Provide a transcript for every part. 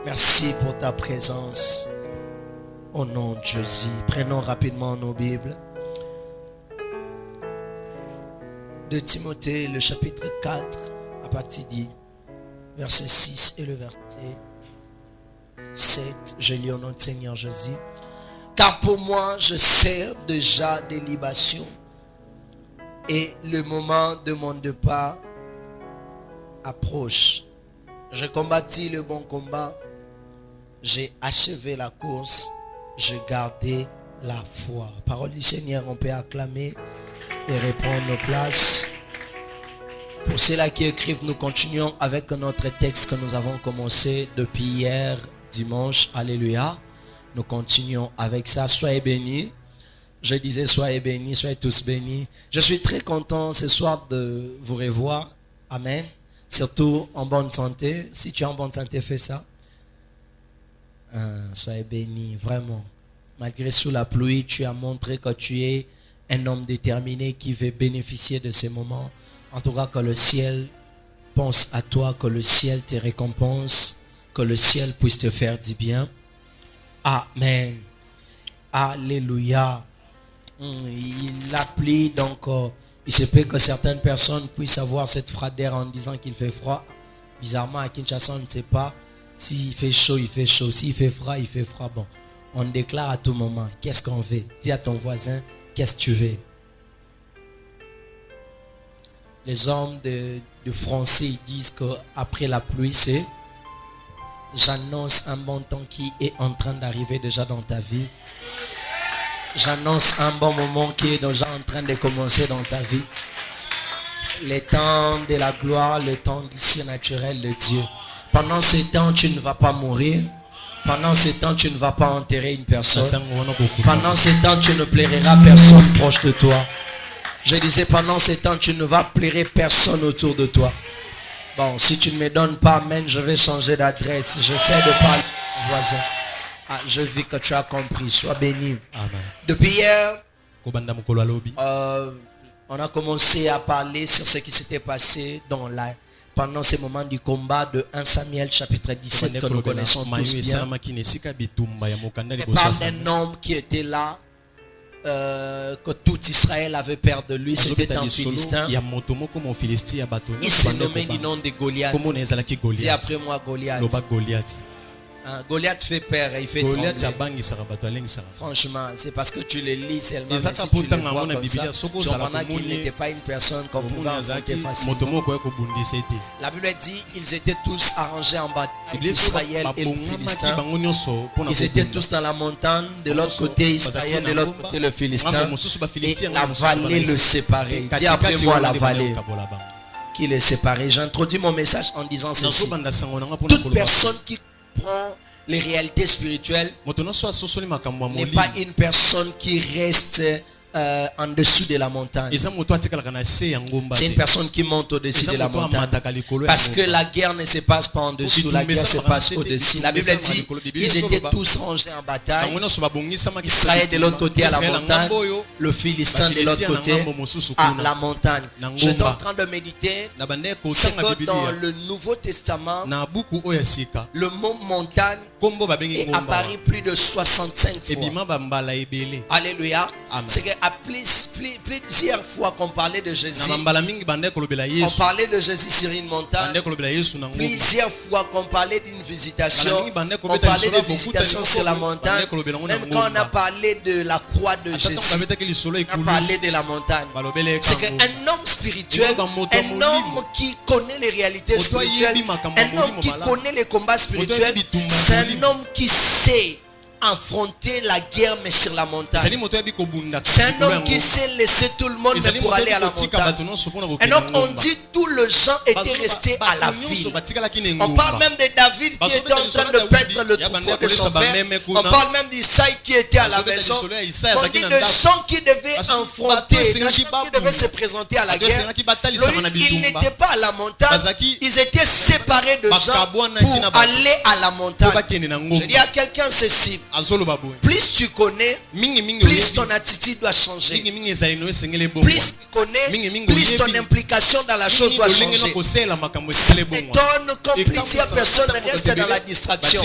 Merci pour ta présence. Au nom de Jésus. Prenons rapidement nos Bibles. De Timothée, le chapitre 4, à partir du verset 6 et le verset 7. Je lis au nom du Seigneur Jésus. Car pour moi, je sers déjà des libations et le moment de mon départ approche. Je combattis le bon combat, j'ai achevé la course, j'ai gardé la foi. Parole du Seigneur, on peut acclamer et reprendre nos places. Pour ceux-là qui écrivent, nous continuons avec notre texte que nous avons commencé depuis hier, dimanche. Alléluia. Nous continuons avec ça. Soyez bénis. Je disais soyez bénis, soyez tous bénis. Je suis très content ce soir de vous revoir. Amen. Surtout en bonne santé. Si tu es en bonne santé, fais ça. Soyez bénis, vraiment. Malgré sous la pluie, tu as montré que tu es un homme déterminé qui veut bénéficier de ces moments. En tout cas, que le ciel pense à toi, que le ciel te récompense, que le ciel puisse te faire du bien. Amen. Alléluia. Il a plu, donc il se peut que certaines personnes puissent avoir cette froideur en disant qu'il fait froid. Bizarrement, à Kinshasa, on ne sait pas. S'il fait chaud, il fait chaud. S'il fait froid, il fait froid. Bon, on déclare à tout moment. Qu'est-ce qu'on veut? Dis à ton voisin, qu'est-ce que tu veux? Les hommes de français, ils disent qu'après la pluie, c'est... J'annonce un bon temps qui est en train d'arriver déjà dans ta vie. J'annonce un bon moment qui est déjà en train de commencer dans ta vie. Le temps de la gloire, le temps du surnaturel de Dieu. Pendant ce temps, tu ne vas pas mourir. Pendant ce temps, tu ne vas pas enterrer une personne. Pendant ce temps, tu ne plairas personne proche de toi. Je disais, pendant ce temps, tu ne vas plairer personne autour de toi. Bon, si tu ne me donnes pas amen, je vais changer d'adresse. J'essaie de parler à mon voisin. Je vis que tu as compris. Sois béni. Amen. Depuis hier, on a commencé à parler sur ce qui s'était passé pendant ce moment du combat de 1 Samuel chapitre 17 que nous connaissons tous bien. On parle d'un homme qui était là. Que tout Israël avait peur de lui, c'était un Philistin. Il s'est nommé du nom de Goliath. Dis après moi Goliath. Goliath fait peur et il fait trembler. Franchement, c'est parce que tu le lis seulement. Mais si tu le vois comme ça, tu comprends qu'il n'était pas une personne qu'on pouvait affronter facilement. La Bible dit ils étaient tous arrangés en bataille, Israël et le Philistin. Ils étaient tous dans la montagne, de l'autre côté Israël, de l'autre côté le Philistin. Et la vallée le séparait. Dis après moi la vallée qui le séparait. J'introduis mon message en disant ceci. Toute personne qui prend les réalités spirituelles n'est pas une personne qui reste en dessous de la montagne. C'est une personne qui monte au-dessus de la montagne. Parce que la guerre ne se passe pas en dessous, la guerre se passe au-dessus. La Bible dit ils étaient tous rangés en bataille. Israël de l'autre côté à la montagne, le Philistin de l'autre côté à la montagne. J'étais en train de méditer. C'est que dans le Nouveau Testament, le mot montagne est apparu plus de 65 fois. Alléluia. C'est qu'à plusieurs fois qu'on parlait de Jésus, on parlait de Jésus sur une montagne. Plusieurs fois qu'on parlait d'une visitation, on parlait de visitation sur la montagne. Même quand on a parlé de la croix de Jésus, on a parlé de la montagne. C'est qu'un homme spirituel, un homme qui connaît les réalités spirituelles, un homme qui connaît les combats spirituels, c'est un homme qui sait affronter la guerre mais sur la montagne. C'est un homme qui sait laisser tout le monde mais pour aller à la montagne. Et donc on dit tous les gens étaient restés à la ville. On parle même de David qui était en train de perdre le troupeau de son père. On parle même d'Isaïe qui était à la maison. On dit de gens qui devaient affronter, de gens qui devaient se présenter à la guerre. Ils n'étaient pas à la montagne. Ils étaient séparés de gens pour aller à la montagne. Je dis à quelqu'un ceci. Plus tu connais, plus ton attitude doit changer. Plus tu connais, plus ton implication dans la chose doit changer. Ça m'étonne quand plusieurs personnes restent dans la distraction,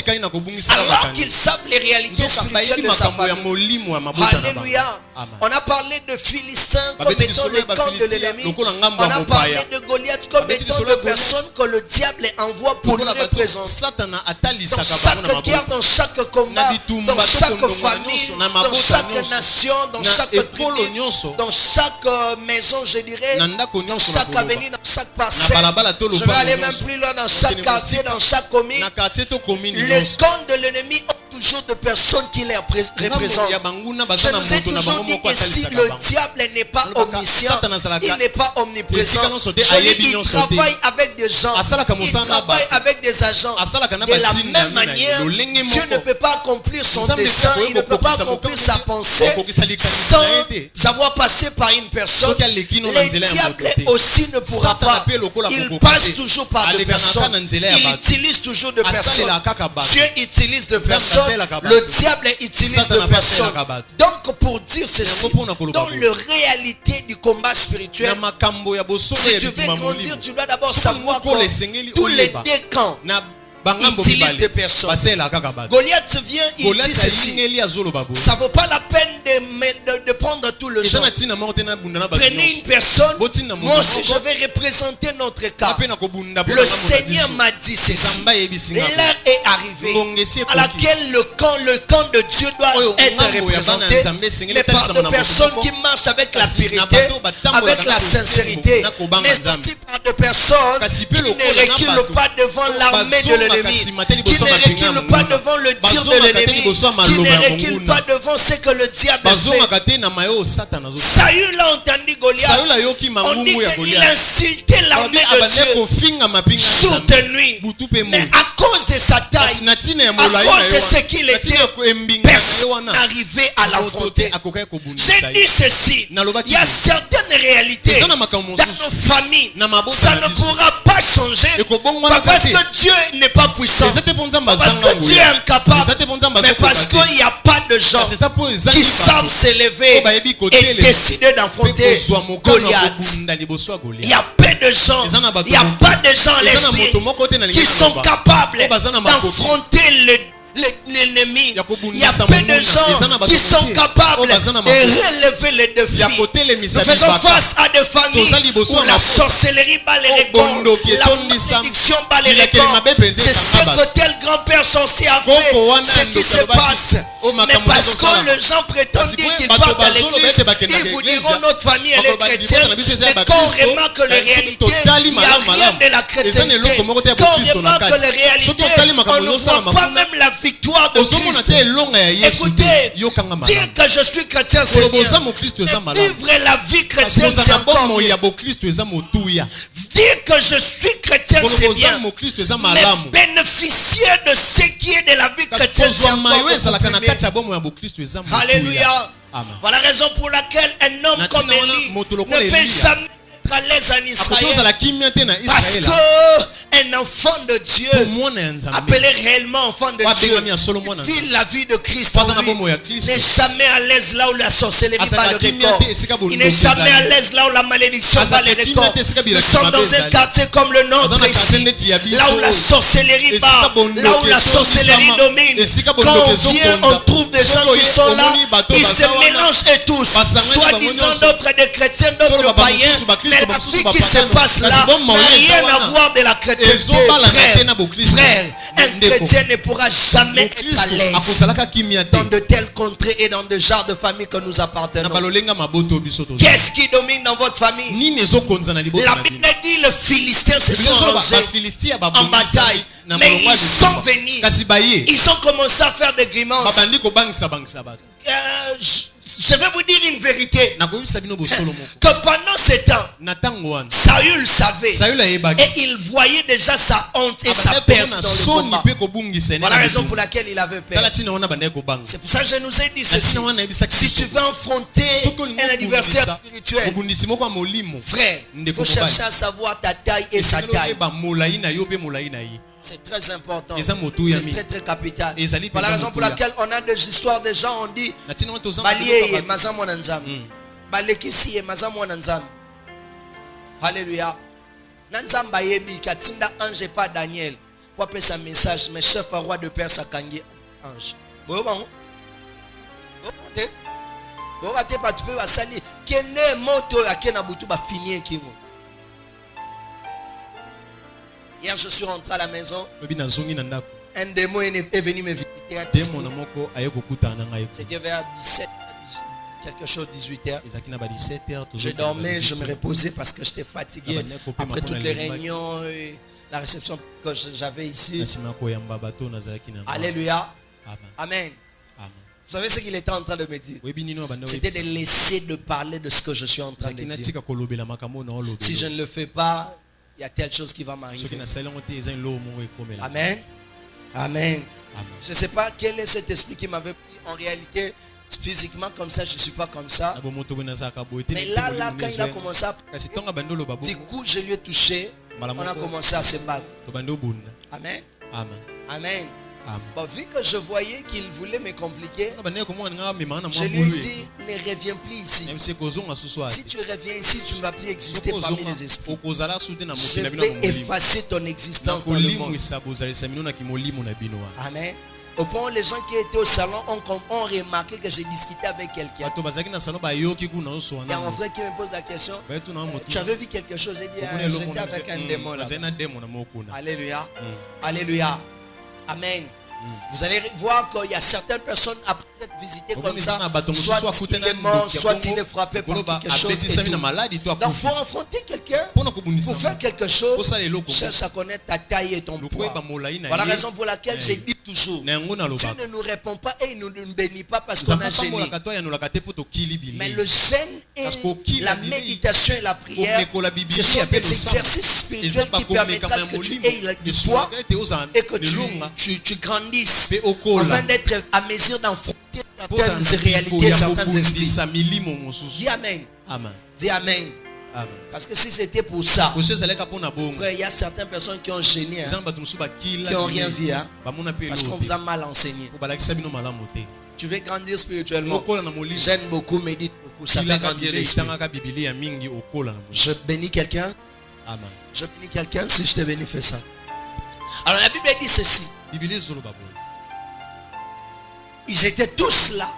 alors qu'ils savent les réalités spirituelles de sa famille. Alléluia. On a parlé de Philistins comme étant le camp de l'ennemi. On a parlé de Goliath comme étant de personnes que le diable envoie pour le représenter. Dans chaque guerre, dans chaque combat, dans chaque famille, dans chaque nation, dans chaque tribu, dans chaque maison, je dirais, dans chaque avenue, dans chaque parcelle. Je vais aller même plus loin, dans chaque quartier, dans chaque commune. Les camps de l'ennemi ont toujours de personnes qui les représentent. Je nous ai toujours dit que si le diable n'est pas omniscient, il n'est pas omniprésent. Il travaille avec des gens, il travaille avec des agents. De la même manière, Dieu ne peut pas accomplir son dessein, il ne peut pas accomplir sa pensée sans avoir passé par une personne. Le diable aussi ne pourra pas. Il passe toujours par des personnes. Il utilise toujours des personnes. Dieu utilise des personnes. Le diable utilise des personnes. Donc pour dire ceci, dans la réalité du combat spirituel, si tu veux grandir, tu dois d'abord savoir que tous les deux camps utilise des personnes. Goliath vient, il dit ceci. Ça ne vaut pas la peine de prendre tout le gens. Prenez une personne. Moi aussi je vais représenter notre cas. Le Seigneur m'a dit ceci. L'heure est arrivée à laquelle le camp de Dieu doit être représenté, mais par des personnes qui marchent avec la pureté, avec la sincérité, mais aussi par des personnes qui ne reculent pas devant l'armée de l'ennemi, qui ne reculent pas devant le tir de l'ennemi, qui ne reculent pas devant ce que le diable fait. Saül a entendu Goliath. On dit qu'il insultait l'armée de Dieu jour et nuit. Mais à cause de sa taille, à cause de ce qu'il était, personne n'arrivait à l'affronter. J'ai dit ceci. Il y a certaines réalités dans nos familles. Ça ne pourra pas changer. Pas parce que Dieu n'est pas puissant, pas parce que Dieu est incapable, mais parce qu'il n'y a pas de gens qui savent s'élever et décider d'affronter Goliath. Il y a peu de gens, il n'y a pas de gens à l'esprit qui sont capables d'affronter l'ennemi. Il y a peu de gens qui sont capables de relever les défis. Nous faisons face à des familles où la sorcellerie bat les records, la malédiction bat les records. C'est ce que tel grand-père sorcier a fait, ce qui se passe. Mais parce que les gens prétendent dire qu'ils partent à l'église, ils vous diront notre famille elle est chrétienne, mais quand on remarque les réalités, il n'y a rien de la chrétienté. Quand on remarque les réalités, on ne voit pas même la victoire de Christ. Écoutez, dire que je suis chrétien c'est bien, mais vivre la vie chrétienne c'est encore mieux. Dire que je suis chrétien c'est bien, mais bénéficier de ce qui est de la vie chrétienne c'est encore mieux. Alléluia. Voilà la raison pour laquelle un homme comme Élie ne peut jamais être à l'aise en Israël. Parce qu'un enfant de Dieu, appelé réellement enfant de Dieu, vit la vie de Christ en lui, n'est jamais à l'aise là où la sorcellerie bat le record. Il n'est jamais à l'aise là où la malédiction bat le record. Nous sommes dans un quartier comme le nôtre ici, là où la sorcellerie bat, là où la sorcellerie domine. Quand on vient, on trouve des gens qui sont là, ils se mélangent et tous, soi-disant d'autres des chrétiens, d'autres païens, mais la vie qui se passe là n'a rien à voir de la chrétienté. Frère, un chrétien ne pourra jamais être à l'aise dans de telles contrées et dans de genres de familles que nous appartenons. Qu'est-ce qui domine dans votre famille? La Bible dit les Philistins se sont rangés en bataille. Mais ils sont venus, ils ont commencé à faire des grimaces. Je vais vous dire une vérité, que pendant ce temps, Saül savait et il voyait déjà sa honte et sa perte dans le combat. Voilà la raison pour laquelle il avait peur. C'est pour ça que je nous ai dit ceci. Si tu veux affronter un adversaire spirituel, frère, il faut chercher à savoir ta taille et sa taille. C'est très important. C'est très très capital. Voilà la raison pour laquelle on a des histoires de gens, on dit Baliye mazamo nanzam. Balekisi mazamo nanzam. Alléluia. Nanzamba yebi katinda ange pas Daniel. Pour appeler sa message, mais chef roi de Perse a kangi ange. Bon, bon. Bon, raté pas tu peux va salir. Kene moto à kena butu ba finir kingo. Hier je suis rentré à la maison. Un démon est venu me visiter. C'était vers 17 quelque chose 18h. Je dormais, je me reposais parce que j'étais fatigué après toutes les réunions et la réception que j'avais ici. Alléluia. Amen. Vous savez ce qu'il était en train de me dire? C'était de laisser de parler de ce que je suis en train de dire. Si je ne le fais pas, il y a telle chose qui va m'arriver. Amen. Amen. Je ne sais pas quel est cet esprit qui m'avait pris. En réalité, physiquement comme ça, je ne suis pas comme ça. Mais là, quand il a commencé à parler, du coup, je lui ai touché. On a commencé à se battre. Amen. Amen. Bon, vu que je voyais qu'il voulait me compliquer, je lui ai dit, ne reviens plus ici. Si tu reviens ici, tu ne vas plus exister parmi les esprits. Je vais effacer ton existence dans le monde. Amen. Au point où les gens qui étaient au salon ont remarqué que j'ai discuté avec quelqu'un. Il y a mon frère qui me pose la question, tu avais vu quelque chose? J'ai dit, j'étais avec un démon là. Alléluia. Alléluia. Amen. Vous allez voir qu'il y a certaines personnes après cette visite comme ça, soit il est mort, soit il est frappé par quelque chose. Donc pour affronter quelqu'un, pour faire quelque chose, cherche à connaître ta taille et ton poids. Voilà la raison pour laquelle j'ai dit toujours, Dieu ne nous répond pas et il ne nous bénit pas parce qu'on a gêné. Mais le jeûne et la méditation et la prière, ce sont des exercices spirituels qui permettront que tu aies du poids et que tu grandisses afin d'être à mesure d'enfronter certaines réalités, certains esprits. Dis Amen. Dis Amen. Parce que si c'était pour ça, frère, il y a certaines personnes qui ont gêné, qui n'ont rien vu, parce qu'on vous a mal enseigné. Tu veux grandir spirituellement, j'aime beaucoup, médite beaucoup, ça fait grandir l'esprit. Je bénis quelqu'un. Je bénis quelqu'un. Si je t'ai béni, fais ça. Alors la Bible dit ceci. Ils étaient tous là.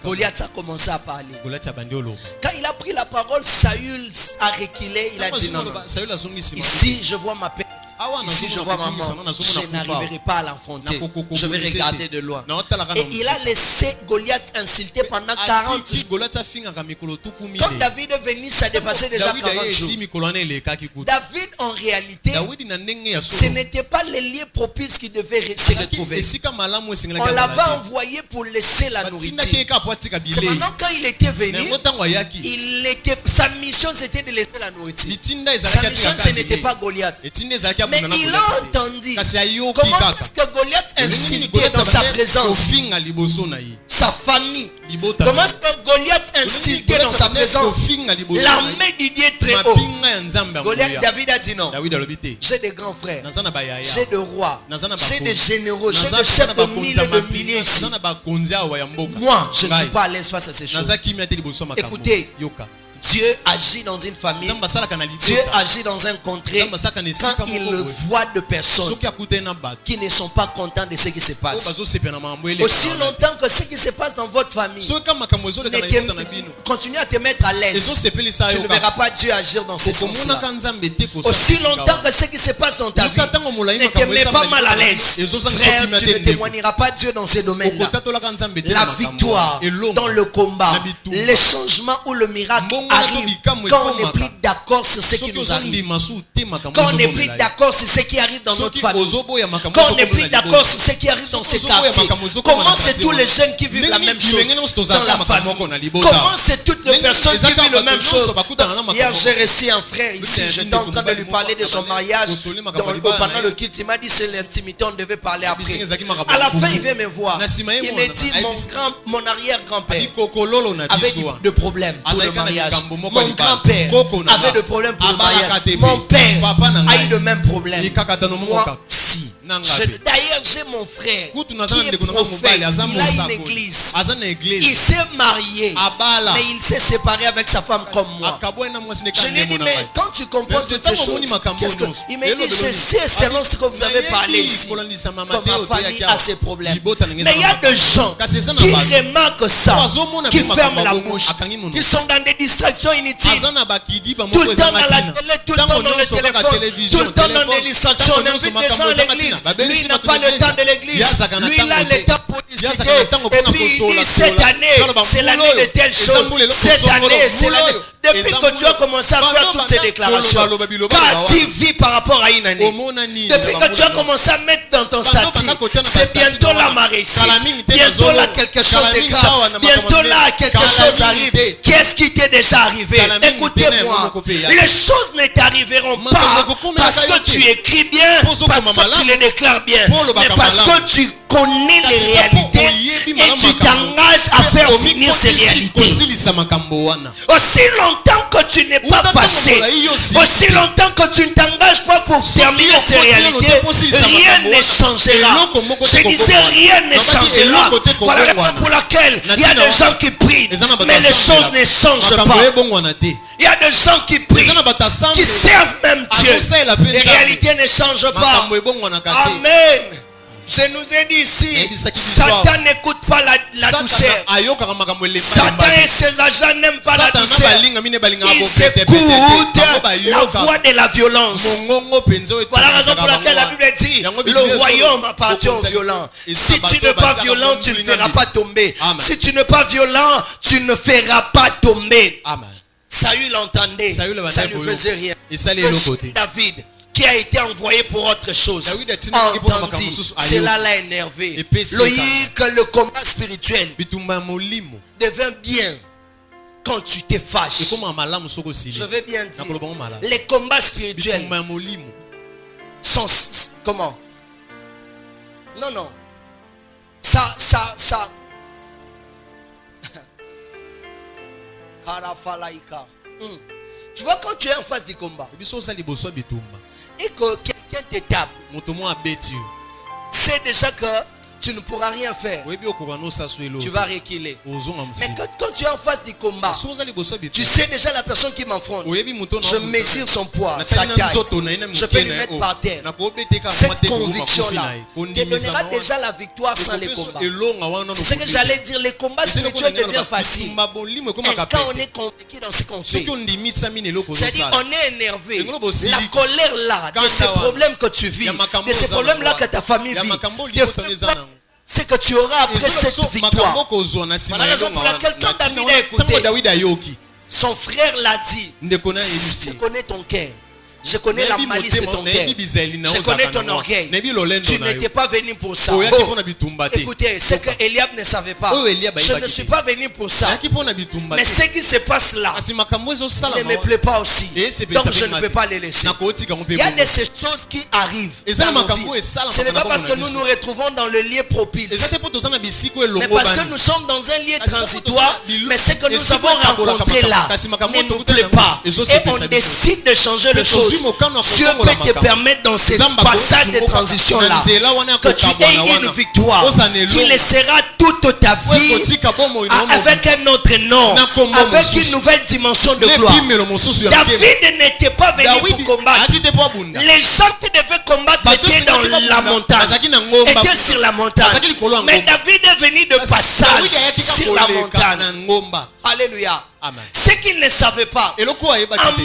Goliath a commencé à parler. Quand il a pris la parole, Saül a reculé. Il a dit non, ici je vois ma perte. Ici je vois ma mort. Je n'arriverai pas à l'enfronter. Je vais regarder de loin. Et il a laissé Goliath insulter pendant 40 jours. Quand David est venu, ça dépassait déjà 40 jours. David en réalité, ce n'était pas les lieux propices qui devaient se retrouver. On l'avait envoyé pour laisser la nourriture. C'est maintenant quand il était venu, sa mission c'était de laisser la nourriture. Sa mission ce n'était pas Goliath. Mais il a entendu comment est-ce que Goliath insultait dans sa présence sa famille. Comment est-ce que Goliath insultait dans sa présence l'armée du Dieu très haut. Goliath, David a dit non. J'ai des grands frères, j'ai des rois, j'ai des généraux, j'ai des chefs de milliers et de milliers ici. Moi, je ne suis pas à l'aise face à ces choses. Écoutez, Dieu agit dans une famille. Dieu agit dans un contrée quand il voit de personnes qui ne sont pas contents de ce qui se passe. Aussi longtemps que ce qui se passe dans votre famille continue à te mettre à l'aise, tu ne verras pas Dieu agir dans ce sens-là. Aussi longtemps que ce qui se passe dans ta vie ne te met pas mal à l'aise, frère, tu ne témoigneras pas Dieu dans ces domaines-là. La victoire dans le combat, les changements ou le miracle arrive quand on n'est plus d'accord sur ce qui nous arrive, quand on n'est plus d'accord sur ce qui arrive dans notre famille, quand on n'est plus d'accord sur ce qui arrive dans ces quartiers. Comment c'est tous les jeunes qui vivent la même chose dans la famille? Comment c'est toutes les personnes qui vivent la même chose? Hier j'ai reçu un frère ici, j'étais en train de lui parler de son mariage pendant le le culte. Il m'a dit c'est l'intimité, on devait parler après. À la fin, il veut me voir. Il me dit mon arrière-grand-père avait de problèmes pour le mariage. Mon grand-père avait de problèmes pour le mariage. Mon père a eu le même problème. Moi, si. D'ailleurs, j'ai mon frère qui est prophète. Il a une église. Il s'est marié, mais il s'est séparé avec sa femme comme moi. Je lui ai dit, mais quand tu comprends toutes ces choses, il m'a dit, je sais selon ce que vous avez parlé ici, que ma famille a ses problèmes. Mais il y a des gens qui remarquent ça, qui ferment la bouche, qui sont dans des distractions inutiles. Tout le temps dans la télé, tout le temps dans le téléphone, tout le temps dans des distractions. On invite des gens à l'église. Lui, il n'a pas le temps de l'église. Lui, il a le temps pour discuter. Et puis, il dit, cette année, c'est l'année de telle chose. Cette année, c'est l'année. Depuis que tu as commencé à faire toutes ces déclarations, qu'as-tu vu par rapport à une année? Depuis que tu as commencé à mettre dans ton statut, c'est bientôt là ma réussite. Bientôt là quelque chose de grave. Bientôt là quelque chose arrive. Qu'est-ce qui t'est déjà arrivé? Écoutez-moi. Les choses ne t'arriveront pas parce que tu écris bien, parce que tu les déclares bien, mais parce que tu connais les réalités et tu t'engages à faire finir ces réalités. Aussi longtemps que tu n'es pas fâché, aussi longtemps que tu ne t'engages pas pour terminer ces réalités, rien ne changera. Je disais rien ne changera. Voilà la raison pour laquelle il y a des gens qui prient, mais les choses ne changent pas. Il y a des gens qui prient, qui servent même Dieu. Les réalités ne changent pas. Amen. Je nous ai dit ici, Satan n'écoute pas la douceur. Satan et ses agents n'aiment pas la douceur. Ils écoutent la voix de la violence. Voilà la raison pour laquelle la Bible dit, le royaume appartient aux violents. Si tu n'es pas violent, tu ne feras pas tomber. Si tu n'es pas violent, tu ne feras pas tomber. Saül l'entendait, ça ne faisait rien. David, qui a été envoyé pour autre chose, entendit, cela l'a énervé. Le combat spirituel devient bien quand tu te fâches. Je vais bien dire, les combats spirituels sont comment? Non, ça tu vois, quand tu es en face du combat et que quelqu'un te tape, c'est déjà que tu ne pourras rien faire. Tu vas reculer. Mais quand tu es en face du combat, tu sais déjà la personne qui m'affronte. Je mesure son poids, sa taille. Je peux lui mettre par terre. Cette conviction-là te donnera déjà la victoire sans les combats. C'est ce que j'allais dire. Les combats spirituels deviennent faciles. Et quand on est convaincu dans ce qu'on fait, c'est-à-dire on est énervé. La colère là, de ces problèmes que tu vis, de ces problèmes là que ta famille vit, c'est que tu auras après cette victoire. Voilà la raison pour laquelle quand David a écouté, son frère l'a dit, je connais ton cœur. Je connais la malice de ton cœur. Je connais ton orgueil. Tu n'étais pas venu pour ça. Écoutez, ce que Eliab ne savait pas. Je ne suis pas venu pour ça. Mais ce qui se passe là ne me plaît pas aussi. Donc je ne peux pas les laisser. Il y a de ces choses qui arrivent dans nos vies. Ce n'est pas parce que nous nous retrouvons dans le lieu propice, mais parce que nous sommes dans un lieu transitoire. Mais ce que nous avons rencontré là ne nous plaît pas. Et on décide de changer les choses. Dieu peut te permettre dans ce passage de transition-là que tu aies une victoire qui laissera toute ta vie avec un autre nom, avec une nouvelle dimension de gloire. David n'était pas venu pour combattre. Les gens qui devaient combattre étaient dans la montagne, étaient sur la montagne. Mais David est venu de passage sur la montagne. Alléluia. Ce qu'il ne savait pas, en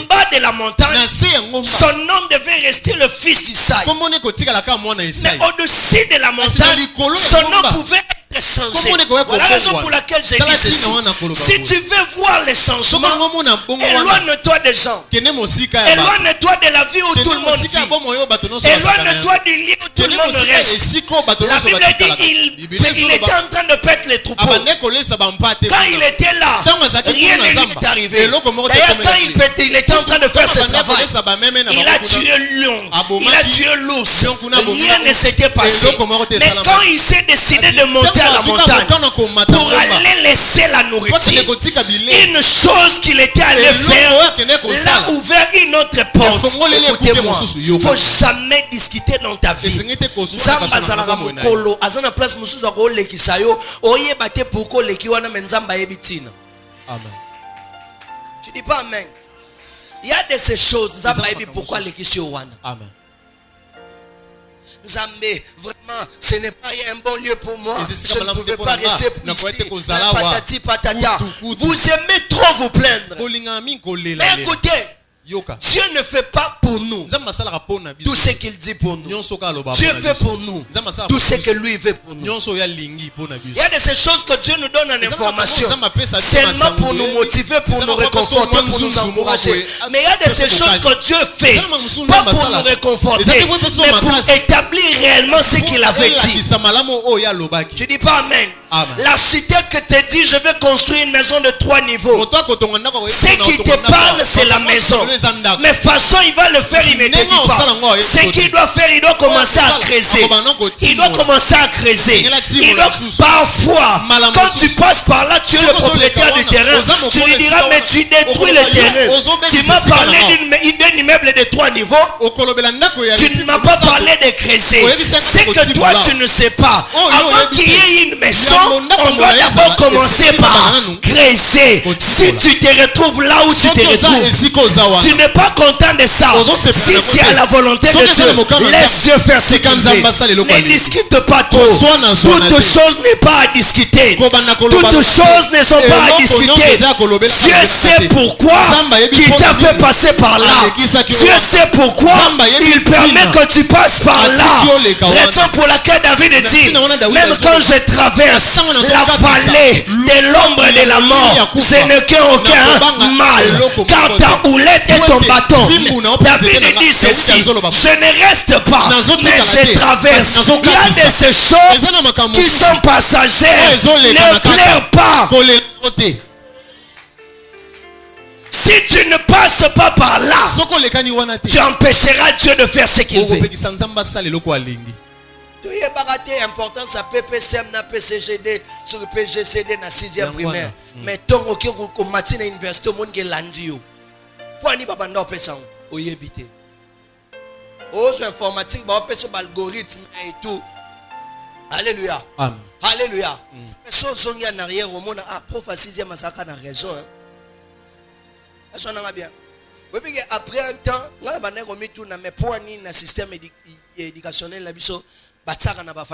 bas de la montagne, son nom devait rester le fils d'Isaïe. Mais au-dessus de la montagne, son nom pouvait changer. Voilà la raison pour laquelle j'ai dit ceci. Si tu veux voir les changements, éloigne-toi des gens. Éloigne-toi de la vie où tout le monde vit. Éloigne-toi du lieu où tout le monde reste. La Bible dit il était en train de perdre les troupeaux. Quand il était là, rien ne lui est arrivé. D'ailleurs, quand il était en train de faire ce travail, il a tué le lion, il a tué l'ours. Rien ne s'était passé. Mais quand il s'est décidé de monter à la montagne pour aller laisser la nourriture, une chose qu'il était allé faire l'a ouvert une autre porte. Écoutez-moi, il ne faut jamais discuter dans ta vie. Amen. Tu dis pas amen. Il y a de ces choses. Pourquoi les questions? Amen. Zambé, vraiment, ce n'est pas un bon lieu pour moi. Je ne pouvais pas rester ici. Patati patata. Vous aimez trop vous plaindre. Mais écoutez, Dieu ne fait pas pour nous tout ce qu'il dit pour nous. Dieu fait pour nous tout ce que lui veut pour nous. Il y a de ces choses que Dieu nous donne en information seulement pour nous motiver, pour nous réconforter, pour nous encourager. Mais il y a de ces choses que Dieu fait pas pour nous réconforter, mais pour établir réellement ce qu'il avait dit. Tu dis pas amen. L'architecte te dit je vais construire une maison de 3 niveaux. Ce qui te parle c'est la maison. Mais façon il va le faire, il ne te dit pas. Ce qu'il doit faire, il doit commencer à creuser. Il doit commencer à creuser. Il doit parfois, quand tu passes par là, tu es le propriétaire du terrain. Tu lui diras mais tu détruis le terrain. Tu m'as parlé d'un immeuble de 3 niveaux. Tu ne m'as pas parlé de creuser. C'est que toi tu ne sais pas. Avant qu'il y ait une maison, on doit d'abord commencer par creuser. Si tu te retrouves là où tu te retrouves, tu n'es pas content de ça. Si c'est à la volonté de Dieu, laisse Dieu faire ce qu'il veut. Ne discute pas trop. Toutes choses n'est pas à discuter. Toutes choses ne sont pas à discuter. Dieu sait pourquoi il t'a fait passer par là. Dieu sait pourquoi il permet que tu passes par là. Raison pour laquelle David dit, même quand je traverse la vallée de l'ombre de la mort, je ne crains aucun mal, car ta houlette et ton bâton. David dit ceci, je ne reste pas, mais je traverse. Il y a de ces choses qui sont passagères. Ne pleure pas. Si tu ne passes pas par là, tu empêcheras Dieu de faire ce qu'il veut. Tu es baraté importance à PPCM na PCGD sur le PGCD na 6e primaire. Mais ton OK ko matin à université monde ke landi yo. Pour ni baba ndo pesa o yebité. Aux informatique ba pesa algorithme et tout. Alléluia. Amen. Alléluia. Mais so zongi en arrière au monde prof à 6e masaka na raison hein. Est-ce qu'on a bien? Oui, après un temps, là ba nego mi tout na me pour ni na système éducationnel la biso batsaka na ba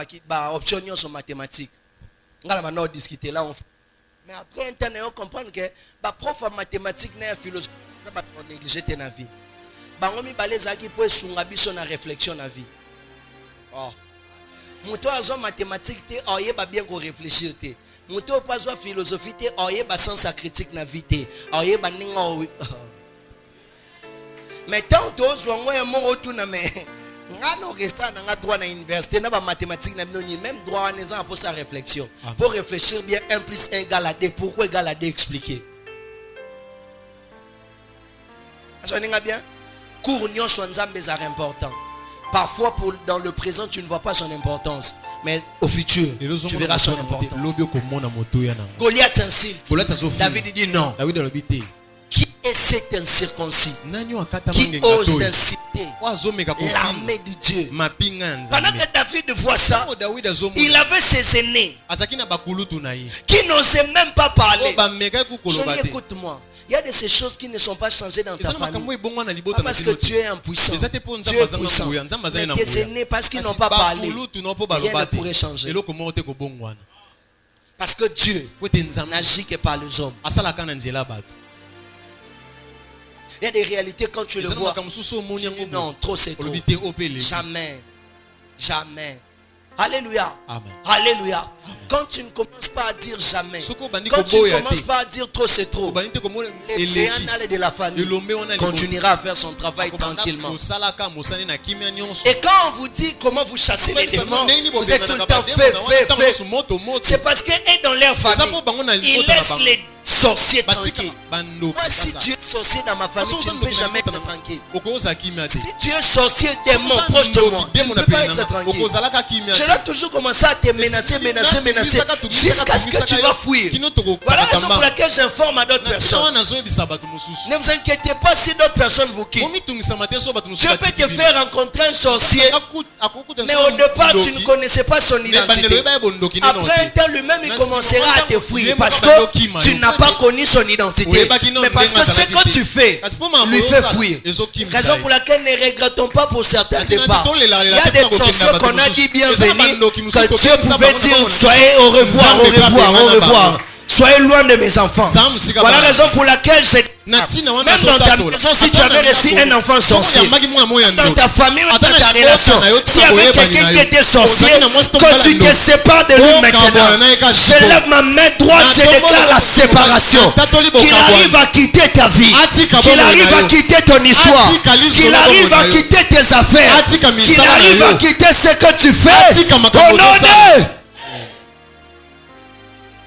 option nyonso mathématique ngala maintenant discuter là mais après un temps on comprendre que ba prof en mathématique na philosophie ça ba négliger te na vie bango mi balezaki po esunga biso na réflexion na vie. Oh muto azo mathématique te oyeba bien ko réfléchir te muto pazo philosophie te oyeba sens critique na vie te oyeba ninga mais tant tous ngwa mo otu na me ngano resta na droit na université na ba mathématiques na binoni même droit en exemple pour sa réflexion pour réfléchir bien 1 plus 1 égale à 2 pourquoi égale à 2 expliquer. Ça n'est pas bien. Cours nyonso nzambe za important. Parfois dans le présent tu ne vois pas son importance mais au futur tu verras son importance. Goliath insulte. David dit non. Qui est cet incirconcis qui ose inciter l'armée de Dieu? Pendant que David voit ça, il avait ses aînés qui n'osaient même pas parler. Je dis écoute-moi, il y a de ces choses qui ne sont pas changées dans ta famille. Pas parce que tu es impuissant. Tu es puissant. Mais tes aînés, parce qu'ils n'ont pas parlé, rien ne pourrait changer. Parce que Dieu n'agit que par les hommes. Il y a des réalités quand tu le vois. Non, trop c'est trop. Jamais. Jamais. Alléluia. Amen. Alléluia. Amen. Quand tu ne commences pas à dire jamais, quand tu ne commences pas à dire trop c'est trop, les géants de la famille continuera à faire son travail tranquillement. Et quand on vous dit comment vous chassez les démons, vous êtes tout le temps fait. C'est parce que dans leur famille, ils laissent les sorciers tranquilles. Moi, si tu es sorcier dans ma famille, tu ne peux jamais être tranquille. Si tu es sorcier démon proche de moi, tu ne peux pas être tranquille. Je dois toujours commencer à te menacer, jusqu'à ce que tu vas fuir. Voilà la raison pour laquelle j'informe à d'autres personnes. Ne vous inquiétez pas si d'autres personnes vous quittent. Je peux te faire rencontrer un sorcier, mais au départ tu ne connaissais pas son identité. Après un temps, lui-même il commencera à te fuir parce que tu n'as pas connu son identité. Mais parce que ce que tu fais lui fait fuir. Raison pour laquelle ne regrettons pas pour certains départs. Il y a des sorciers qu'on a dit bienvenue, que Dieu pouvait dire soyez au revoir, au revoir, au revoir. Soyez loin de mes enfants. Voilà la raison pour laquelle même dans ta maison, si tu avais reçu un enfant sorcier, dans ta famille, dans ta relation, s'il y avait quelqu'un qui était sorcier, que tu te sépares de lui maintenant. Je lève ma main droite, je déclare la séparation. Qu'il arrive à quitter ta vie, qu'il arrive à quitter ton histoire, qu'il arrive à quitter tes affaires, qu'il arrive à quitter ce que tu fais. Au nom de...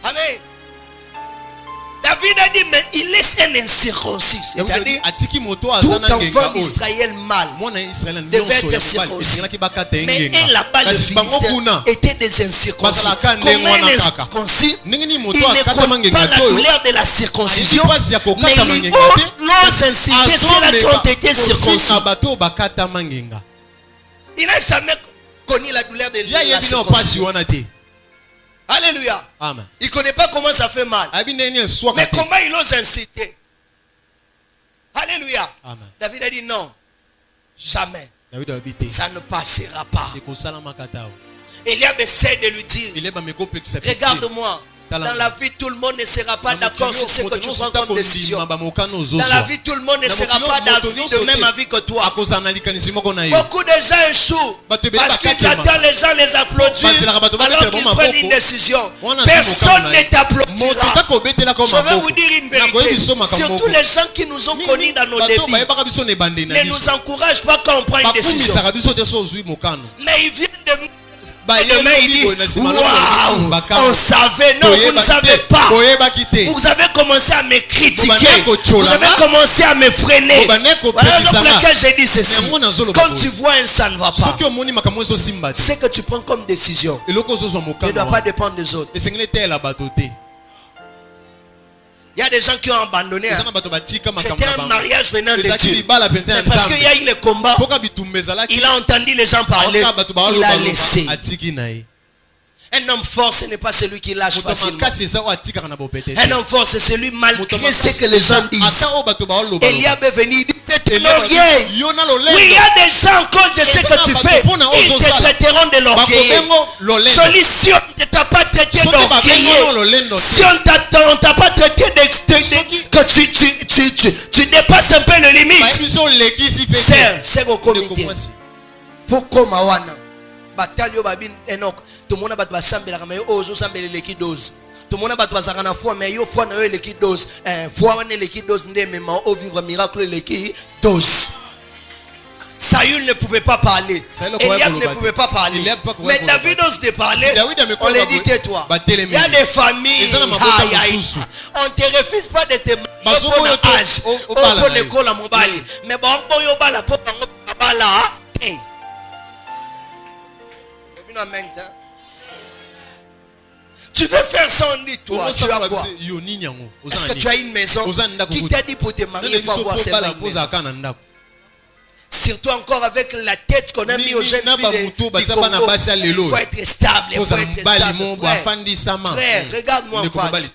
Amen. David a dit, mais il laisse un incirconcis. C'est-à-dire, tout enfant d'Israël mâle devait être circoncis. Mais là-bas, les Philistins étaient des incirconcis. Comment un incirconcis, il ne connaît pas la douleur de la circoncision, mais les autres l'ont incité, ceux-là qui ont été circoncis. Il n'a jamais connu la douleur de la circoncision. Alléluia. Amen. Il ne connaît pas comment ça fait mal. Mais comment il ose inciter. Alléluia. Amen. David a dit non. Jamais. Ça ne passera pas. Eliab essaie de lui dire, regarde-moi. Dans la vie, tout le monde ne sera pas d'accord sur ce que tu prends comme décision. Dans la vie, tout le monde ne sera pas d'avis de même avis que toi. Beaucoup de gens échouent parce qu'ils attendent les gens les applaudissent alors qu'ils prennent une décision. Personne ne t'applaudira. Je vais vous dire une vérité. Surtout les gens qui nous ont connus dans nos débuts ne nous encouragent pas quand on prend une décision. Mais ils viennent de... Et demain il dit, waouh, on savait, non, vous ne savez pas. Vous avez commencé à me critiquer, vous avez commencé à me freiner. Voilà pour laquelle j'ai dit ceci. Quand tu vois un ça ne va pas, ce que tu prends comme décision ne doit pas dépendre des autres. Il y a des gens qui ont abandonné. C'était un mariage venant de Dieu. Mais parce qu'il y a eu le combat, il a entendu les gens parler, il a laissé. Un homme fort, ce n'est pas celui qui lâche facilement. Un homme fort, c'est celui malgré ce que les gens disent. Eliab est venu, il dit, c'est un orgueil. Oui, il y a des gens, à cause de ce que tu fais, ils te traiteront de l'orgueil. Joli, si on ne t'a pas traité d'orgueilleux, si on ne t'a pas traité que tu dépasses un peu le limite. C'est au comité. Faut comme Awana. Bataille babin Enoch. Tout le monde a battu Sambela, mais ozo Sambela l'équipe dose. Tout le monde a battu Zarana foi, mais yo foi na l'équipe dose. Foi on est l'équipe dose ndé mais au vivre miracle l'équipe dose. Saül ne pouvait pas parler. Eliab ne pouvait pas parler. Mais David ose parler. On lui dit tais-toi. Il y a des familles. On ne te refuse pas de te marier pour l'âge. Pour l'école à Mobali. Mais bon, on va la pour là. Tu veux faire ça, on dit toi, tu as quoi? Est-ce que tu as une maison? Qui t'a dit pour te marier, il faut avoir cette maison? Surtout encore avec la tête qu'on a mis aux jeunes filles du Congo. Il faut être stable. Il faut être stable. Frère, regarde-moi en face.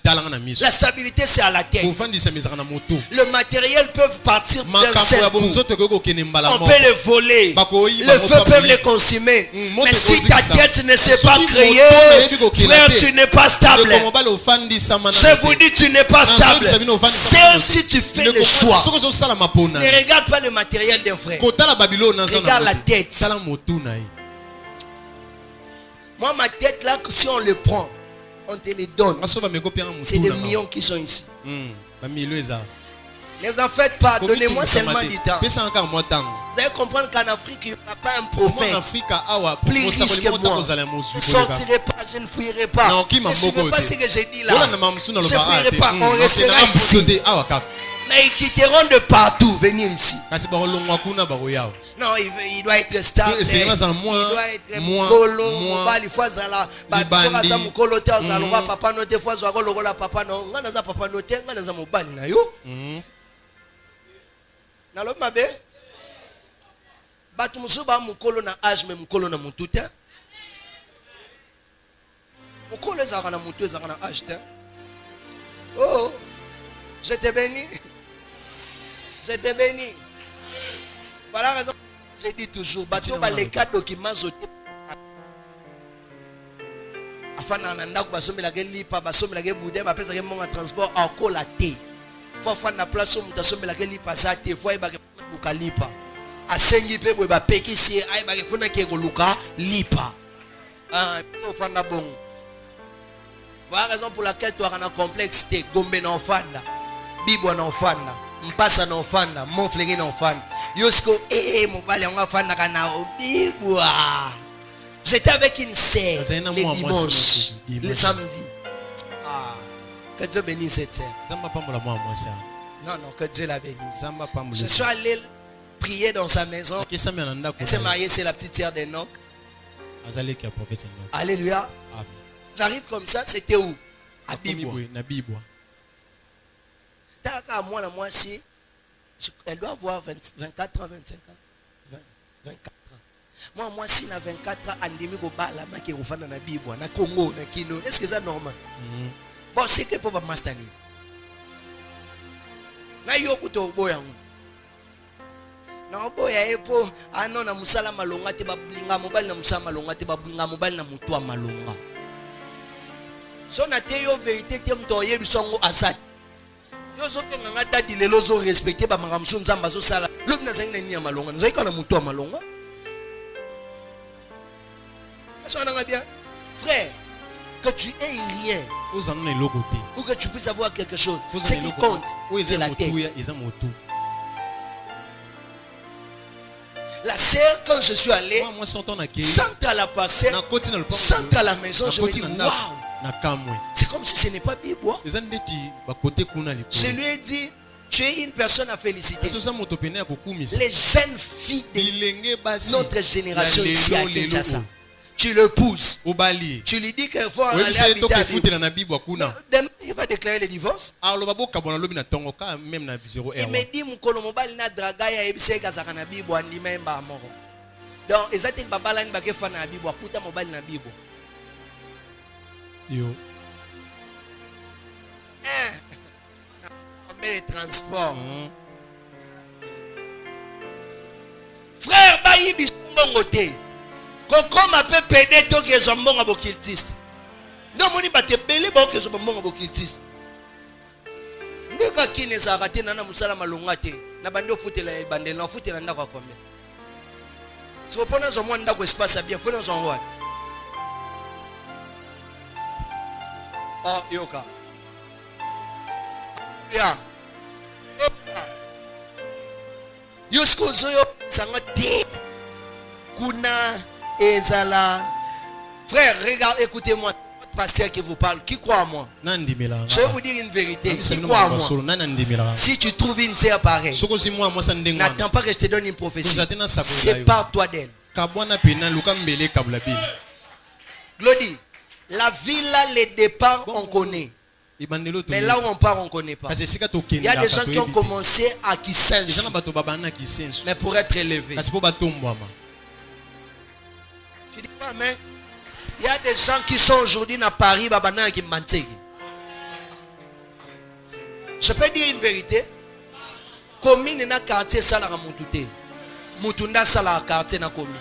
La stabilité, c'est à la tête. Le matériel peut partir d'un seul coup. On peut le voler. Le feu peut le consumer. Mais si ta tête ne s'est pas créée, frère, tu n'es pas stable. Je vous dis, tu n'es pas stable. C'est si tu fais le choix. Ne regarde pas le matériel d'un frère. Regarde la tête. Moi, ma tête là, si on le prend, on te les donne. C'est des millions qui sont ici. Ne vous en faites pas, donnez-moi seulement du temps. Vous allez comprendre qu'en Afrique, il n'y aura pas un prophète plus riche que moi. Je ne sortirai pas, je ne fuirai pas. Je ne suivrai pas ce que j'ai dit là. Je ne fuirai pas, on restera ici. Mais ils quitteront de partout, venir ici. Non, il doit être stable. Il doit être mokolo. Il faut zala. Soka mokolo te azalwa papa note fois zwa lokola papa no. Nga naza papa note, nga naza mobali na yo. Nalo mabe. Batu musuba mokolo na âge mais mokolo na mutu te. Mokolo ezaka na mutu ezaka na âge te. Oh, je te bénis. Je te bénis. Voilà la raison. J'ai dit toujours, bateau les 4 documents zoté. Afana nanda ko basomela ke lipa basomela ke bude ba pesa ke monga transport encore la té. Faut faire na place où mutasomela ke lipa sa té faut ba ke luka lipa. Asengi pe bo ba pekisi ai ba ke funa ke ko luka lipa. Ah, faut faire na bon. Voilà la raison pour laquelle tu as un complexité gombe na ofanda. Bibo na ofanda. Mpasa na ofanda, monflegi na ofanda. Yosko, mobali on va fanda kana obibwa. J'étais avec une sœur les dimanches, le samedi. Ah, que Dieu bénisse cette sœur. Non, que Dieu la bénisse. Je suis allé prier dans sa maison. Elle s'est mariée, c'est la petite sœur d'Enoch. Alléluia. J'arrive comme ça, c'était où? À Bibwa. Moi, si elle doit avoir 24 ans, 25 ans. 24 ans. Moi, si na 24 ans, andemi go bala maki ko fana na Bibwa, na Congo, na Kino. Est-ce que c'est normal? Bon, c'est que pour mastani. Na yo kuto boyango. Na boya epo ano na musala malonga te bablinga mobile na musala malonga te bablinga mobile na mutu malonga. So na te yo vérité te mto ye bisongo asat. Yo zo ke nganga dadi lelo zo respecter ba mangamso nzamba zo sala. Lobi na zangi na ni ya malonga. Nzai kana mutu malonga. Est-ce qu'on a bien? Frère, que tu aies rien ou que tu puisses avoir quelque chose, ce qui compte, c'est la tête. La sœur, quand je suis allé, j'entre à la parcelle, j'entre à la maison, je me dis, waouh, c'est comme si ce n'est pas Bible. Je lui ai dit, tu es une personne à féliciter. Les jeunes filles de notre génération ici à Kinshasa. Tu le pousses. Tu lui dis qu'il faut aller habiter à Bibwa. Demain, il va déclarer le divorce. Il me dit, mon colomobal na dragaya ebise kazaka na Bibwa andi memba amoro. Donc, ezati babala ni bake fana na Bibwa kuta mobile na Bibwa. Yo. On met les transports. Frère, bayi bisongo te. Quand ma peut péder tout que sont bons à bokiltiste. Non, mon ibate belé bon que sont bons à bokiltiste. Ndeka kine za raté nana musala malonga te. Na bando futela bande na futela ndako combien. Si vous prenez un mois ndako espace bien, faut dans un roi. Ah, yoka. Ya. Yosko zoyo sangati. Kuna Ezala. Frère, regardez, écoutez-moi. Votre pasteur qui vous parle, qui croit en moi? Je vais vous dire une vérité. Qui croit en moi? Si tu trouves une sœur pareille, n'attends pas que je te donne une prophétie. Sépare-toi d'elle. Glody, la ville là, les départs, on connaît. Mais là où on part, on ne connaît pas. Il y a des gens qui ont commencé à Kisensu, mais pour être élevés. Tu dis pas, mais il y a des gens qui sont aujourd'hui dans Paris, qui mentent. Je peux dire une vérité. Commune na quartier ça la mutute. Mutunda ça la quartier na commune.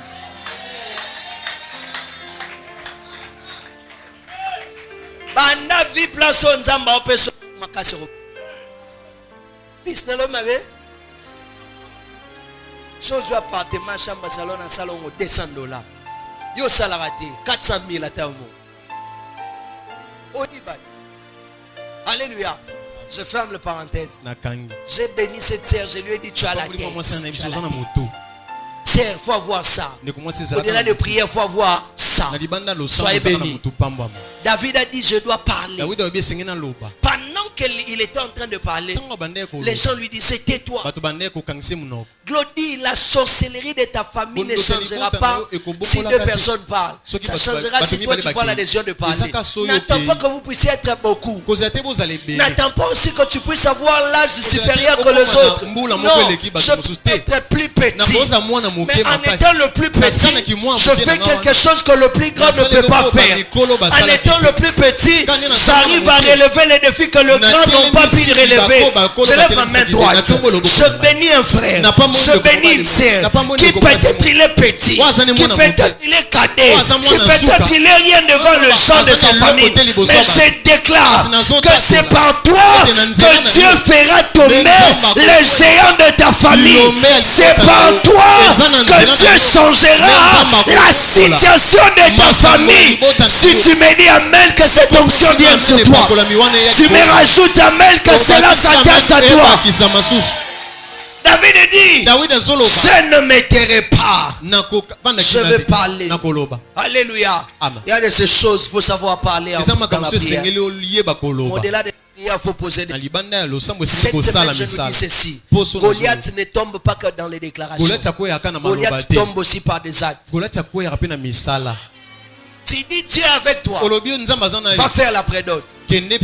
Banda vi place nzamba opeso makasi. Fils na l'homme avait. Si on appartement chambre salon en salon $200. Yo salarate 400 000 à ta mot. Alléluia. Je ferme la parenthèse. J'ai béni cette sœur, je lui ai dit tu as la tête. Sœur, il faut avoir ça. Au-delà de prière, il faut avoir ça. Soyez bénis. David a dit je dois parler. Pendant qu'il était en train de parler, les gens lui disaient tais-toi. Glody, la sorcellerie de ta famille ne changera pas si deux personnes parlent. Ça changera si toi tu prends la décision de parler. N'attends pas que vous puissiez être beaucoup. N'attends pas aussi que tu puisses avoir l'âge supérieur que les autres. Non, je peux être plus petit. Mais en étant le plus petit, je fais quelque chose que le plus grand ne peut pas faire. En étant le plus petit, j'arrive à relever les défis que le grand n'ont pas pu relever. Je lève ma main droite. Je bénis un frère. Je bénis une sœur qui peut-être il est petit, qui peut-être il est cadet, qui peut-être il est rien devant le champ de sa famille. Mais je déclare que c'est par toi que Dieu fera tomber les géants de ta famille. C'est par toi que Dieu changera la situation de ta famille. Si tu me dis amen que cette onction vient sur toi, tu me rajoutes amen que cela s'attache à toi. David dit, je ne me tairai pas. Je vais parler. Alléluia. Il y a de ces choses, il faut savoir parler dans la prière. Au-delà de il faut poser des questions. Cette semaine, je vous dis ceci. Goliath ne tombe pas que dans les déclarations. Goliath tombe aussi par des actes. Tu dis Dieu est avec toi, va faire la prédot. Dieu est